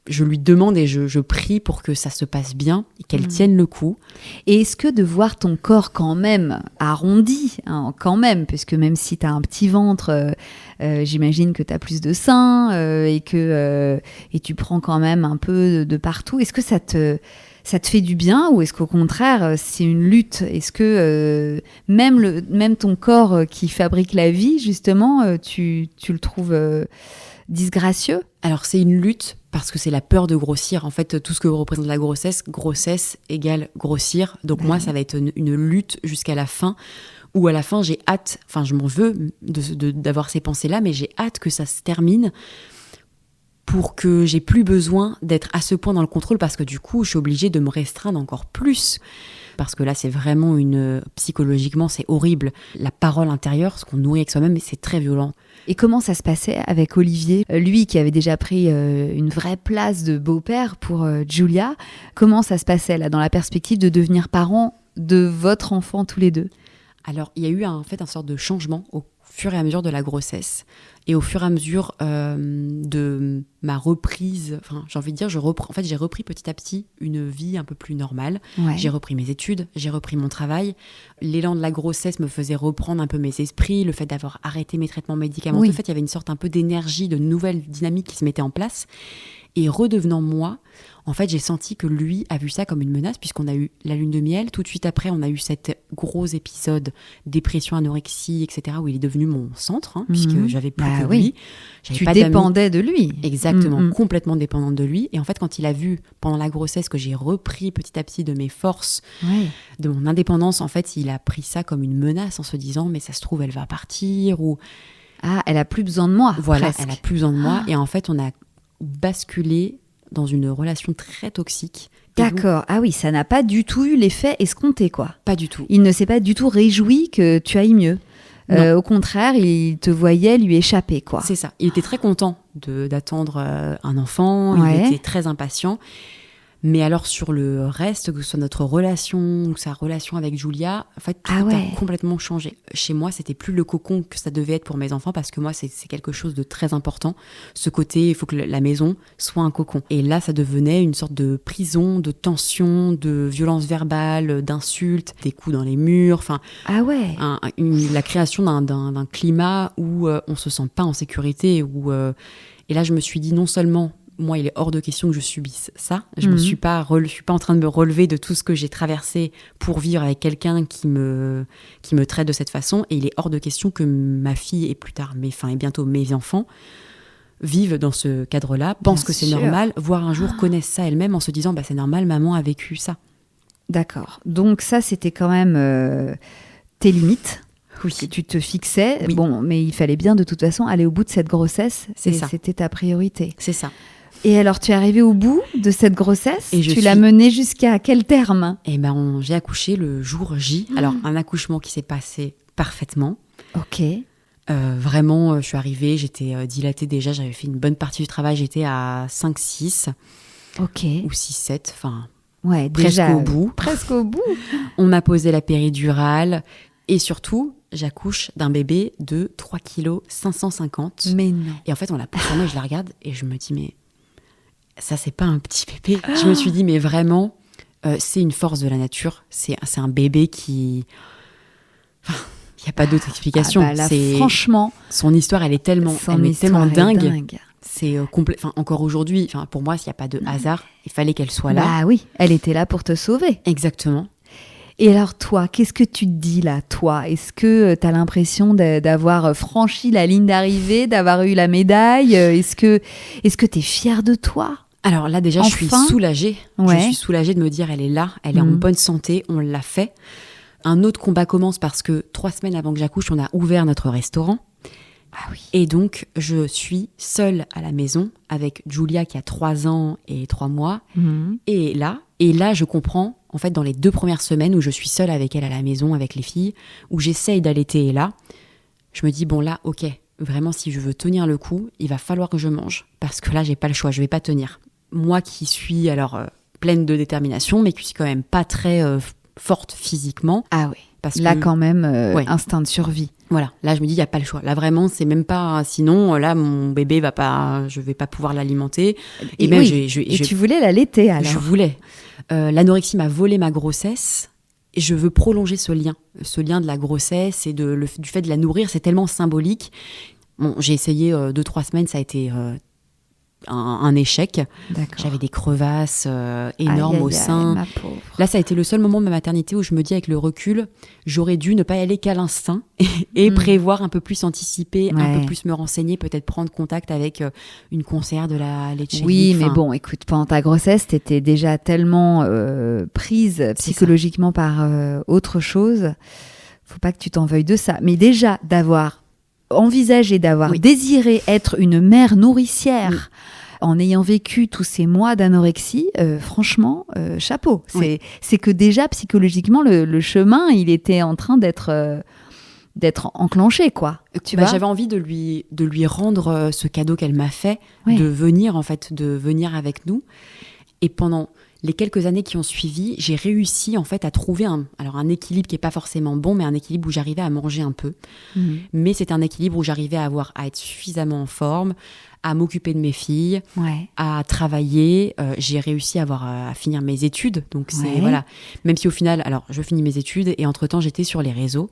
Je lui demande et je prie pour que ça se passe bien et qu'elle tienne le coup. Et est-ce que de voir ton corps quand même arrondi, quand même, puisque même si tu as un petit ventre, j'imagine que tu as plus de seins et tu prends quand même un peu de partout, est-ce que ça Ça te fait du bien ou est-ce qu'au contraire, c'est une lutte? Est-ce que même ton corps qui fabrique la vie, justement, tu le trouves disgracieux? Alors, c'est une lutte parce que c'est la peur de grossir. En fait, tout ce que représente la grossesse égale grossir. Donc moi, ça va être une lutte jusqu'à la fin, où à la fin, j'ai hâte, enfin, je m'en veux d'avoir ces pensées-là, mais j'ai hâte que ça se termine pour que j'ai plus besoin d'être à ce point dans le contrôle, parce que du coup, je suis obligée de me restreindre encore plus. Parce que là, c'est vraiment psychologiquement, c'est horrible. La parole intérieure, ce qu'on nourrit avec soi-même, c'est très violent. Et comment ça se passait avec Olivier, lui qui avait déjà pris une vraie place de beau-père pour Julia? Comment ça se passait là, dans la perspective de devenir parents de votre enfant tous les deux? Alors, il y a eu en fait un sorte de changement au fur et à mesure de la grossesse et au fur et à mesure de ma reprise. Enfin, j'ai envie de dire, j'ai repris petit à petit une vie un peu plus normale. Ouais. J'ai repris mes études, j'ai repris mon travail. L'élan de la grossesse me faisait reprendre un peu mes esprits, le fait d'avoir arrêté mes traitements médicamenteux. Oui. En fait, il y avait une sorte un peu d'énergie, de nouvelles dynamiques qui se mettaient en place. Et redevenant moi, en fait, j'ai senti que lui a vu ça comme une menace, puisqu'on a eu la lune de miel. Tout de suite après, on a eu cet gros épisode dépression, anorexie, etc., où il est devenu mon centre, puisque j'avais plus que lui. Tu dépendais de lui. Exactement, complètement dépendante de lui. Et en fait, quand il a vu, pendant la grossesse, que j'ai repris petit à petit de mes forces, de mon indépendance, en fait, il a pris ça comme une menace en se disant, mais ça se trouve, elle va partir, ou... Ah, elle a plus besoin de moi. Voilà, presque. Elle a plus besoin de moi. Et en fait, on a basculé dans une relation très toxique. D'accord. Ah oui, ça n'a pas du tout eu l'effet escompté, quoi. Pas du tout. Il ne s'est pas du tout réjoui que tu ailles mieux. Au contraire, il te voyait lui échapper, quoi. C'est ça. Il était très content d'attendre un enfant. Ouais. Il était très impatient. Mais alors, sur le reste, que ce soit notre relation ou sa relation avec Julia, en fait, tout a complètement changé. Chez moi, c'était plus le cocon que ça devait être pour mes enfants, parce que moi, c'est quelque chose de très important. Ce côté, il faut que la maison soit un cocon. Et là, ça devenait une sorte de prison, de tension, de violence verbale, d'insultes, des coups dans les murs. Enfin, la création d'un climat où on se sent pas en sécurité. Et là, je me suis dit, non seulement... Moi, il est hors de question que je subisse ça. Je ne suis pas en train de me relever de tout ce que j'ai traversé pour vivre avec quelqu'un qui me traite de cette façon. Et il est hors de question que ma fille et plus tard, et bientôt mes enfants, vivent dans ce cadre-là, pensent que c'est normal, voire un jour connaissent ça elles-mêmes en se disant c'est normal, maman a vécu ça. D'accord. Donc ça, c'était quand même tes limites. Oui. Tu te fixais. Oui. Bon, mais il fallait bien de toute façon aller au bout de cette grossesse. C'était ta priorité. C'est ça. Et alors, tu es arrivée au bout de cette grossesse et tu l'as menée jusqu'à quel terme? J'ai accouché le jour J. Alors, un accouchement qui s'est passé parfaitement. Ok. Vraiment, je suis arrivée, j'étais dilatée déjà, j'avais fait une bonne partie du travail, j'étais à 5-6. Ok. Ou 6-7, enfin, presque au bout. Presque au bout. On m'a posé la péridurale et surtout... J'accouche d'un bébé de 3 kg 550. Mais non. Et en fait, on la pose sur moi et je la regarde et je me dis, mais ça, c'est pas un petit bébé. Je me suis dit, mais vraiment, c'est une force de la nature. C'est un bébé qui... Enfin, il n'y a pas d'autre explication. Franchement... Son histoire, elle est tellement dingue. C'est encore aujourd'hui, pour moi, s'il n'y a pas de hasard, il fallait qu'elle soit là. Bah oui, elle était là pour te sauver. Exactement. Et alors toi, qu'est-ce que tu te dis là, toi? Est-ce que tu as l'impression d'avoir franchi la ligne d'arrivée, d'avoir eu la médaille? Est-ce que tu es fière de toi? Alors là déjà, je suis soulagée. Ouais. Je suis soulagée de me dire, elle est là, elle est en bonne santé, on l'a fait. Un autre combat commence parce que 3 semaines avant que j'accouche, on a ouvert notre restaurant. Ah oui. Et donc, je suis seule à la maison avec Julia qui a 3 ans et 3 mois. Et là, je comprends, en fait, dans les 2 premières semaines où je suis seule avec elle à la maison, avec les filles, où j'essaye d'allaiter, et là, je me dis, bon là, ok, vraiment, si je veux tenir le coup, il va falloir que je mange. Parce que là, j'ai pas le choix, je vais pas tenir. Moi qui suis, pleine de détermination, mais qui suis quand même pas très forte physiquement. Ah oui. Parce là, quand même, instinct de survie. Voilà, là je me dis il y a pas le choix. Là vraiment, c'est même pas sinon là mon bébé je vais pas pouvoir l'alimenter et même tu voulais l'allaiter alors. Je voulais. L'anorexie m'a volé ma grossesse et je veux prolonger ce lien de la grossesse et du fait de la nourrir, c'est tellement symbolique. Bon, j'ai essayé 2-3 semaines, ça a été un échec. D'accord. J'avais des crevasses énormes au sein. Ma pauvre. Là, ça a été le seul moment de ma maternité où je me dis avec le recul, j'aurais dû ne pas y aller qu'à l'instinct et prévoir un peu plus, anticiper, un peu plus me renseigner, peut-être prendre contact avec une conseillère de la Leche. Oui, mais bon, écoute, pendant ta grossesse, t'étais déjà tellement prise psychologiquement par autre chose. Faut pas que tu t'en veuilles de ça. Mais déjà, d'avoir envisagé, d'avoir désiré être une mère nourricière en ayant vécu tous ces mois d'anorexie, franchement, chapeau. C'est que déjà, psychologiquement, le chemin, il était en train d'être enclenché, quoi. Tu vois ? J'avais envie de lui rendre ce cadeau qu'elle m'a fait, de venir avec nous. Et pendant les quelques années qui ont suivi, j'ai réussi en fait à trouver un équilibre qui est pas forcément bon, mais un équilibre où j'arrivais à manger un peu. Mais c'est un équilibre où j'arrivais à être suffisamment en forme, à m'occuper de mes filles, à travailler. J'ai réussi à finir mes études. Donc voilà. Même si au final, alors je finis mes études et entre-temps j'étais sur les réseaux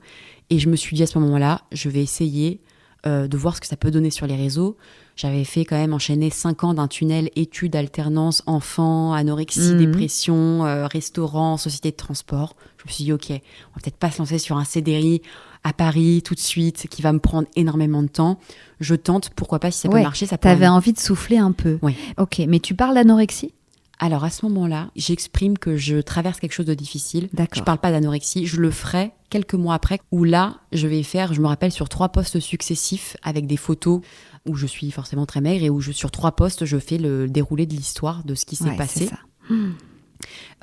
et je me suis dit à ce moment-là, je vais essayer de voir ce que ça peut donner sur les réseaux. J'avais fait quand même enchaîner 5 ans d'un tunnel études, alternance, enfants, anorexie, dépression, restaurant, société de transport. Je me suis dit, ok, on va peut-être pas se lancer sur un CDI à Paris tout de suite, qui va me prendre énormément de temps. Je tente, pourquoi pas, si ça peut marcher, ça peut. T'avais envie de souffler un peu. Oui. Ok, mais tu parles d'anorexie ? Alors à ce moment-là, j'exprime que je traverse quelque chose de difficile. D'accord. Je parle pas d'anorexie, je le ferai quelques mois après, où là, je vais faire, je me rappelle, sur 3 posts successifs avec des photos où je suis forcément très maigre et où sur 3 posts, je fais le déroulé de l'histoire de ce qui s'est passé. C'est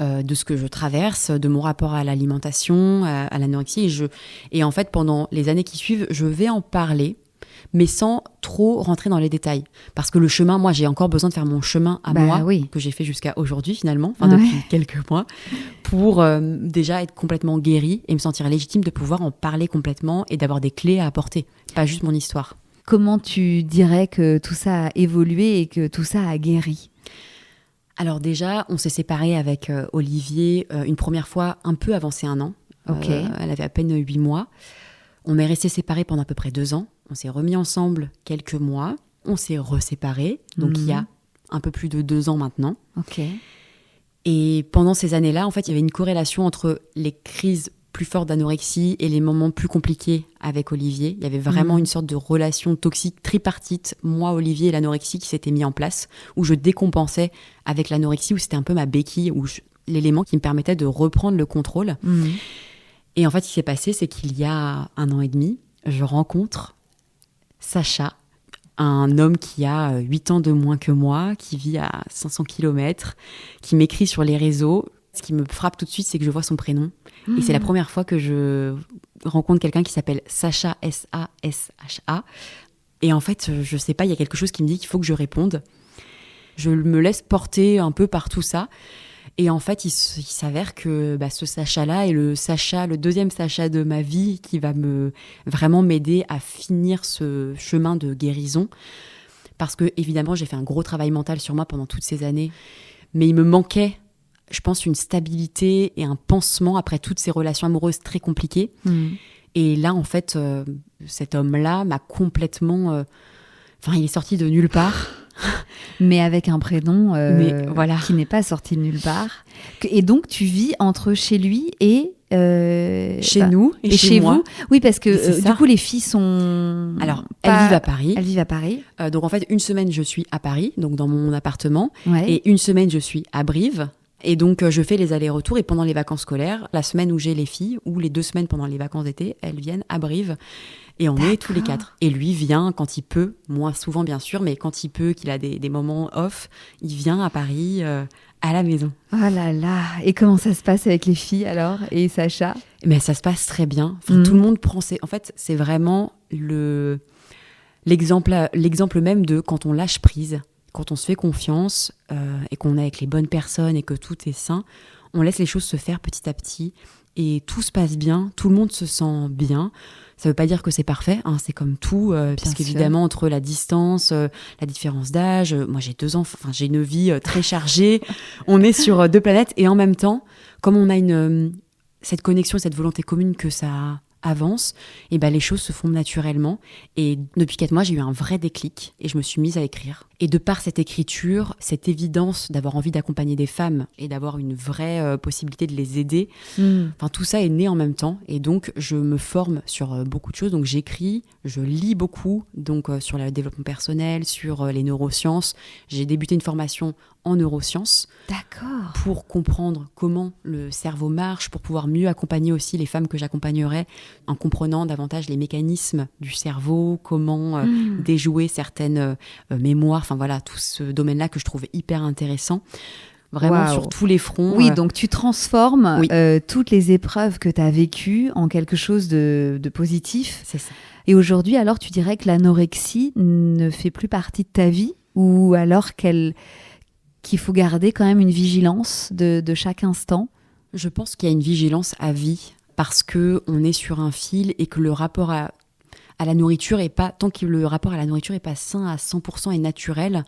ça. De ce que je traverse, de mon rapport à l'alimentation, à l'anorexie. Et en fait, pendant les années qui suivent, je vais en parler, mais sans trop rentrer dans les détails. Parce que le chemin, moi, j'ai encore besoin de faire mon chemin à moi, que j'ai fait jusqu'à aujourd'hui, finalement, depuis quelques mois, pour déjà être complètement guérie et me sentir légitime de pouvoir en parler complètement et d'avoir des clés à apporter, pas juste mon histoire. Comment tu dirais que tout ça a évolué et que tout ça a guéri ? Alors déjà, on s'est séparés avec Olivier une première fois un peu avant ses 1 an. Elle avait à peine 8 mois. On est restés séparés pendant à peu près 2 ans. On s'est remis ensemble quelques mois. On s'est reséparés. Donc il y a un peu plus de 2 ans maintenant. Et pendant ces années-là, en fait, il y avait une corrélation entre les crises plus fortes d'anorexie et les moments plus compliqués avec Olivier. Il y avait vraiment une sorte de relation toxique tripartite, moi, Olivier et l'anorexie qui s'était mis en place, où je décompensais avec l'anorexie, où c'était un peu ma béquille, l'élément qui me permettait de reprendre le contrôle. Et en fait, ce qui s'est passé, c'est qu'il y a 1 an et demi, je rencontre Sacha, un homme qui a 8 ans de moins que moi, qui vit à 500 km, qui m'écrit sur les réseaux. Ce qui me frappe tout de suite, c'est que je vois son prénom. Et c'est la première fois que je rencontre quelqu'un qui s'appelle Sacha, S-A-S-H-A. Et en fait, je sais pas, il y a quelque chose qui me dit qu'il faut que je réponde. Je me laisse porter un peu par tout ça. Et en fait, il s'avère que ce Sacha-là est le deuxième Sacha de ma vie qui va vraiment m'aider à finir ce chemin de guérison. Parce que, évidemment, j'ai fait un gros travail mental sur moi pendant toutes ces années. Mais il me manquait, je pense, une stabilité et un pansement après toutes ces relations amoureuses très compliquées. Et là, en fait, cet homme-là m'a complètement... il est sorti de nulle part. Mais avec un prénom qui n'est pas sorti de nulle part. Et donc, tu vis entre chez lui et... chez nous et chez moi. Vous. Oui, parce que du coup, les filles sont... Alors, elles vivent à Paris. Elles vivent à Paris. Donc, en fait, une semaine, je suis à Paris, donc dans mon appartement. Et une semaine, je suis à Brive. Et donc, je fais les allers-retours. Et pendant les vacances scolaires, la semaine où j'ai les filles, ou les 2 semaines pendant les vacances d'été, elles viennent à Brive. Et on est tous les 4. Et lui vient quand il peut, moins souvent bien sûr, mais quand il peut, qu'il a des moments off, il vient à Paris, à la maison. Oh là là. Et comment ça se passe avec les filles alors ? Et Sacha ? Mais ça se passe très bien. Tout le monde prend En fait, c'est vraiment l'exemple même de quand on lâche prise, quand on se fait confiance et qu'on est avec les bonnes personnes et que tout est sain, on laisse les choses se faire petit à petit et tout se passe bien, tout le monde se sent bien. Ça veut pas dire que c'est parfait, c'est comme tout, puisqu'évidemment, entre la distance, la différence d'âge, moi j'ai 2 enfants, j'ai une vie très chargée, on est sur 2 planètes, et en même temps, comme on a cette connexion, cette volonté commune que ça avance, et les choses se font naturellement. Et depuis 4 mois, j'ai eu un vrai déclic et je me suis mise à écrire. Et de par cette écriture, cette évidence d'avoir envie d'accompagner des femmes et d'avoir une vraie possibilité de les aider, tout ça est né en même temps. Et donc, je me forme sur beaucoup de choses. Donc, j'écris, je lis beaucoup, donc sur le développement personnel, sur les neurosciences. J'ai débuté une formation en neurosciences. D'accord. Pour comprendre comment le cerveau marche, pour pouvoir mieux accompagner aussi les femmes que j'accompagnerai en comprenant davantage les mécanismes du cerveau, comment déjouer certaines mémoires, tout ce domaine-là que je trouve hyper intéressant. Vraiment sur tous les fronts. Oui, donc tu transformes toutes les épreuves que tu as vécues en quelque chose de positif. C'est ça. Et aujourd'hui, alors, tu dirais que l'anorexie ne fait plus partie de ta vie, ou alors qu'il faut garder quand même une vigilance de chaque instant? Je pense qu'il y a une vigilance à vie parce qu'on est sur un fil et que le rapport à la nourriture est pas, tant que le rapport à la nourriture n'est pas sain à 100% et naturel,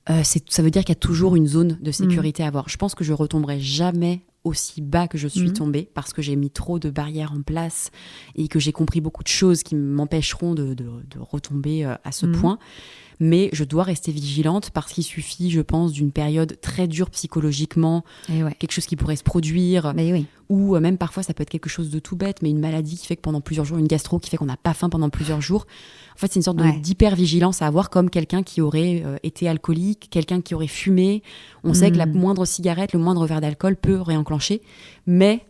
ça veut dire qu'il y a toujours une zone de sécurité à avoir. Je pense que je retomberai jamais aussi bas que je suis tombée parce que j'ai mis trop de barrières en place et que j'ai compris beaucoup de choses qui m'empêcheront de retomber à ce point. Mais je dois rester vigilante parce qu'il suffit, je pense, d'une période très dure psychologiquement, quelque chose qui pourrait se produire, ou même parfois ça peut être quelque chose de tout bête, mais une maladie qui fait que pendant plusieurs jours, une gastro qui fait qu'on n'a pas faim pendant plusieurs jours. En fait, c'est une sorte d'hyper-vigilance à avoir, comme quelqu'un qui aurait été alcoolique, quelqu'un qui aurait fumé. On sait que la moindre cigarette, le moindre verre d'alcool peut réenclencher, mais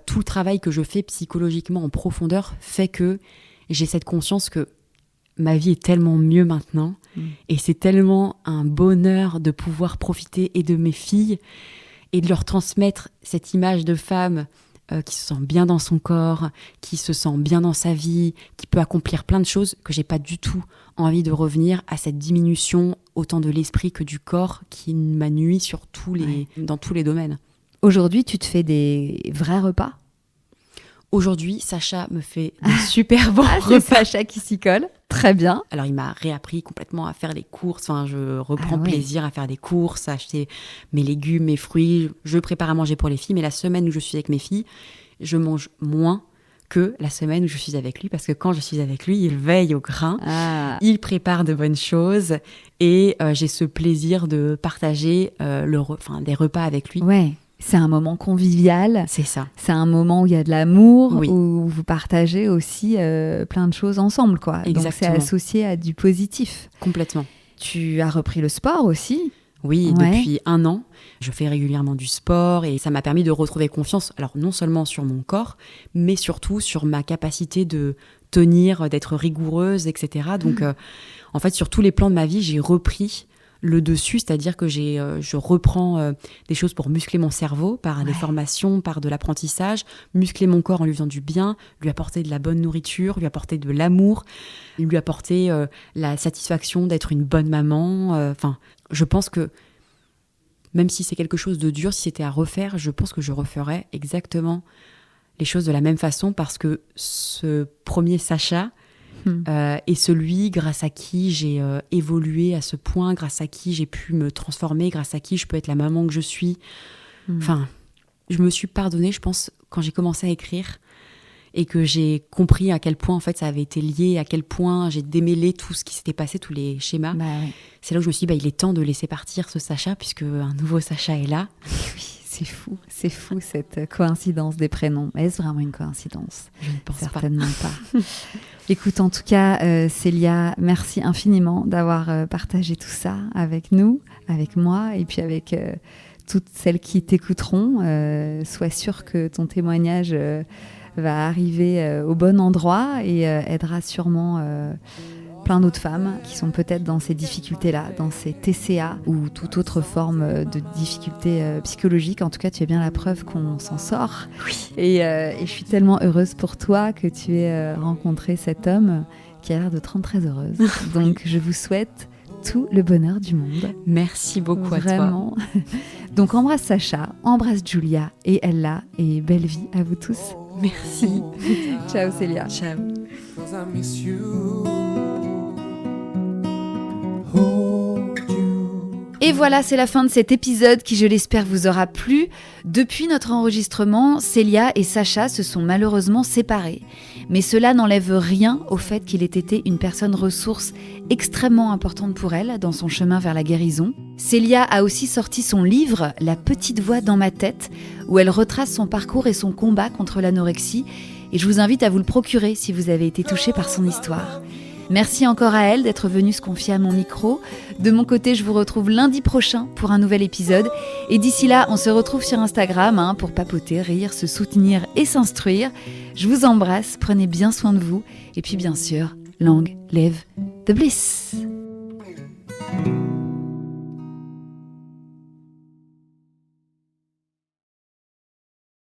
tout le travail que je fais psychologiquement en profondeur fait que j'ai cette conscience que ma vie est tellement mieux maintenant et c'est tellement un bonheur de pouvoir profiter et de mes filles et de leur transmettre cette image de femme qui se sent bien dans son corps, qui se sent bien dans sa vie, qui peut accomplir plein de choses, que j'ai pas du tout envie de revenir à cette diminution autant de l'esprit que du corps qui m'a nui sur dans tous les domaines. Aujourd'hui, tu te fais des vrais repas ? Aujourd'hui, Sacha me fait des super bons repas. C'est Sacha qui s'y colle. Très bien. Alors, il m'a réappris complètement à faire les courses. Je reprends plaisir à faire des courses, à acheter mes légumes, mes fruits. Je prépare à manger pour les filles. Mais la semaine où je suis avec mes filles, je mange moins que la semaine où je suis avec lui. Parce que quand je suis avec lui, il veille au grain. Il prépare de bonnes choses. Et j'ai ce plaisir de partager des repas avec lui. Ouais. C'est un moment convivial. C'est ça. C'est un moment où il y a de l'amour, où vous partagez aussi plein de choses ensemble, quoi. Exactement. Donc c'est associé à du positif. Complètement. Tu as repris le sport aussi ? Oui, depuis 1 an, je fais régulièrement du sport et ça m'a permis de retrouver confiance, alors non seulement sur mon corps, mais surtout sur ma capacité de tenir, d'être rigoureuse, etc. Donc en fait, sur tous les plans de ma vie, j'ai repris le dessus, c'est-à-dire que je reprends des choses pour muscler mon cerveau par des formations, par de l'apprentissage, muscler mon corps en lui faisant du bien, lui apporter de la bonne nourriture, lui apporter de l'amour, lui apporter la satisfaction d'être une bonne maman. Je pense que même si c'est quelque chose de dur, si c'était à refaire, je pense que je referais exactement les choses de la même façon parce que ce premier Sacha est celui grâce à qui j'ai évolué à ce point, grâce à qui j'ai pu me transformer, grâce à qui je peux être la maman que je suis. Je me suis pardonnée, je pense, quand j'ai commencé à écrire et que j'ai compris à quel point en fait ça avait été lié, à quel point j'ai démêlé tout ce qui s'était passé, tous les schémas. C'est là où je me suis dit, il est temps de laisser partir ce Sacha puisque un nouveau Sacha est là. Oui, c'est fou cette coïncidence des prénoms. Est-ce vraiment une coïncidence ? Je ne pense certainement pas. Écoute, en tout cas, Célia, merci infiniment d'avoir partagé tout ça avec nous, avec moi et puis avec toutes celles qui t'écouteront. Sois sûre que ton témoignage va arriver au bon endroit et aidera sûrement plein d'autres femmes qui sont peut-être dans ces difficultés-là, dans ces TCA ou toute autre forme de difficulté psychologique. En tout cas, tu es bien la preuve qu'on s'en sort. Oui. Et je suis tellement heureuse pour toi que tu aies rencontré cet homme qui a l'air de te rendre très heureuse. Donc, je vous souhaite tout le bonheur du monde. Merci beaucoup à toi. Vraiment. Donc, embrasse Sacha, embrasse Julia et Ella et belle vie à vous tous. Merci. Ciao Célia. Ciao. Et voilà, c'est la fin de cet épisode qui, je l'espère, vous aura plu. Depuis notre enregistrement, Célia et Sacha se sont malheureusement séparés. Mais cela n'enlève rien au fait qu'il ait été une personne ressource extrêmement importante pour elle dans son chemin vers la guérison. Célia a aussi sorti son livre « La petite voix dans ma tête » où elle retrace son parcours et son combat contre l'anorexie. Et je vous invite à vous le procurer si vous avez été touché par son histoire. Merci encore à elle d'être venue se confier à mon micro. De mon côté, je vous retrouve lundi prochain pour un nouvel épisode. Et d'ici là, on se retrouve sur Instagram pour papoter, rire, se soutenir et s'instruire. Je vous embrasse, prenez bien soin de vous. Et puis bien sûr, long live the bliss.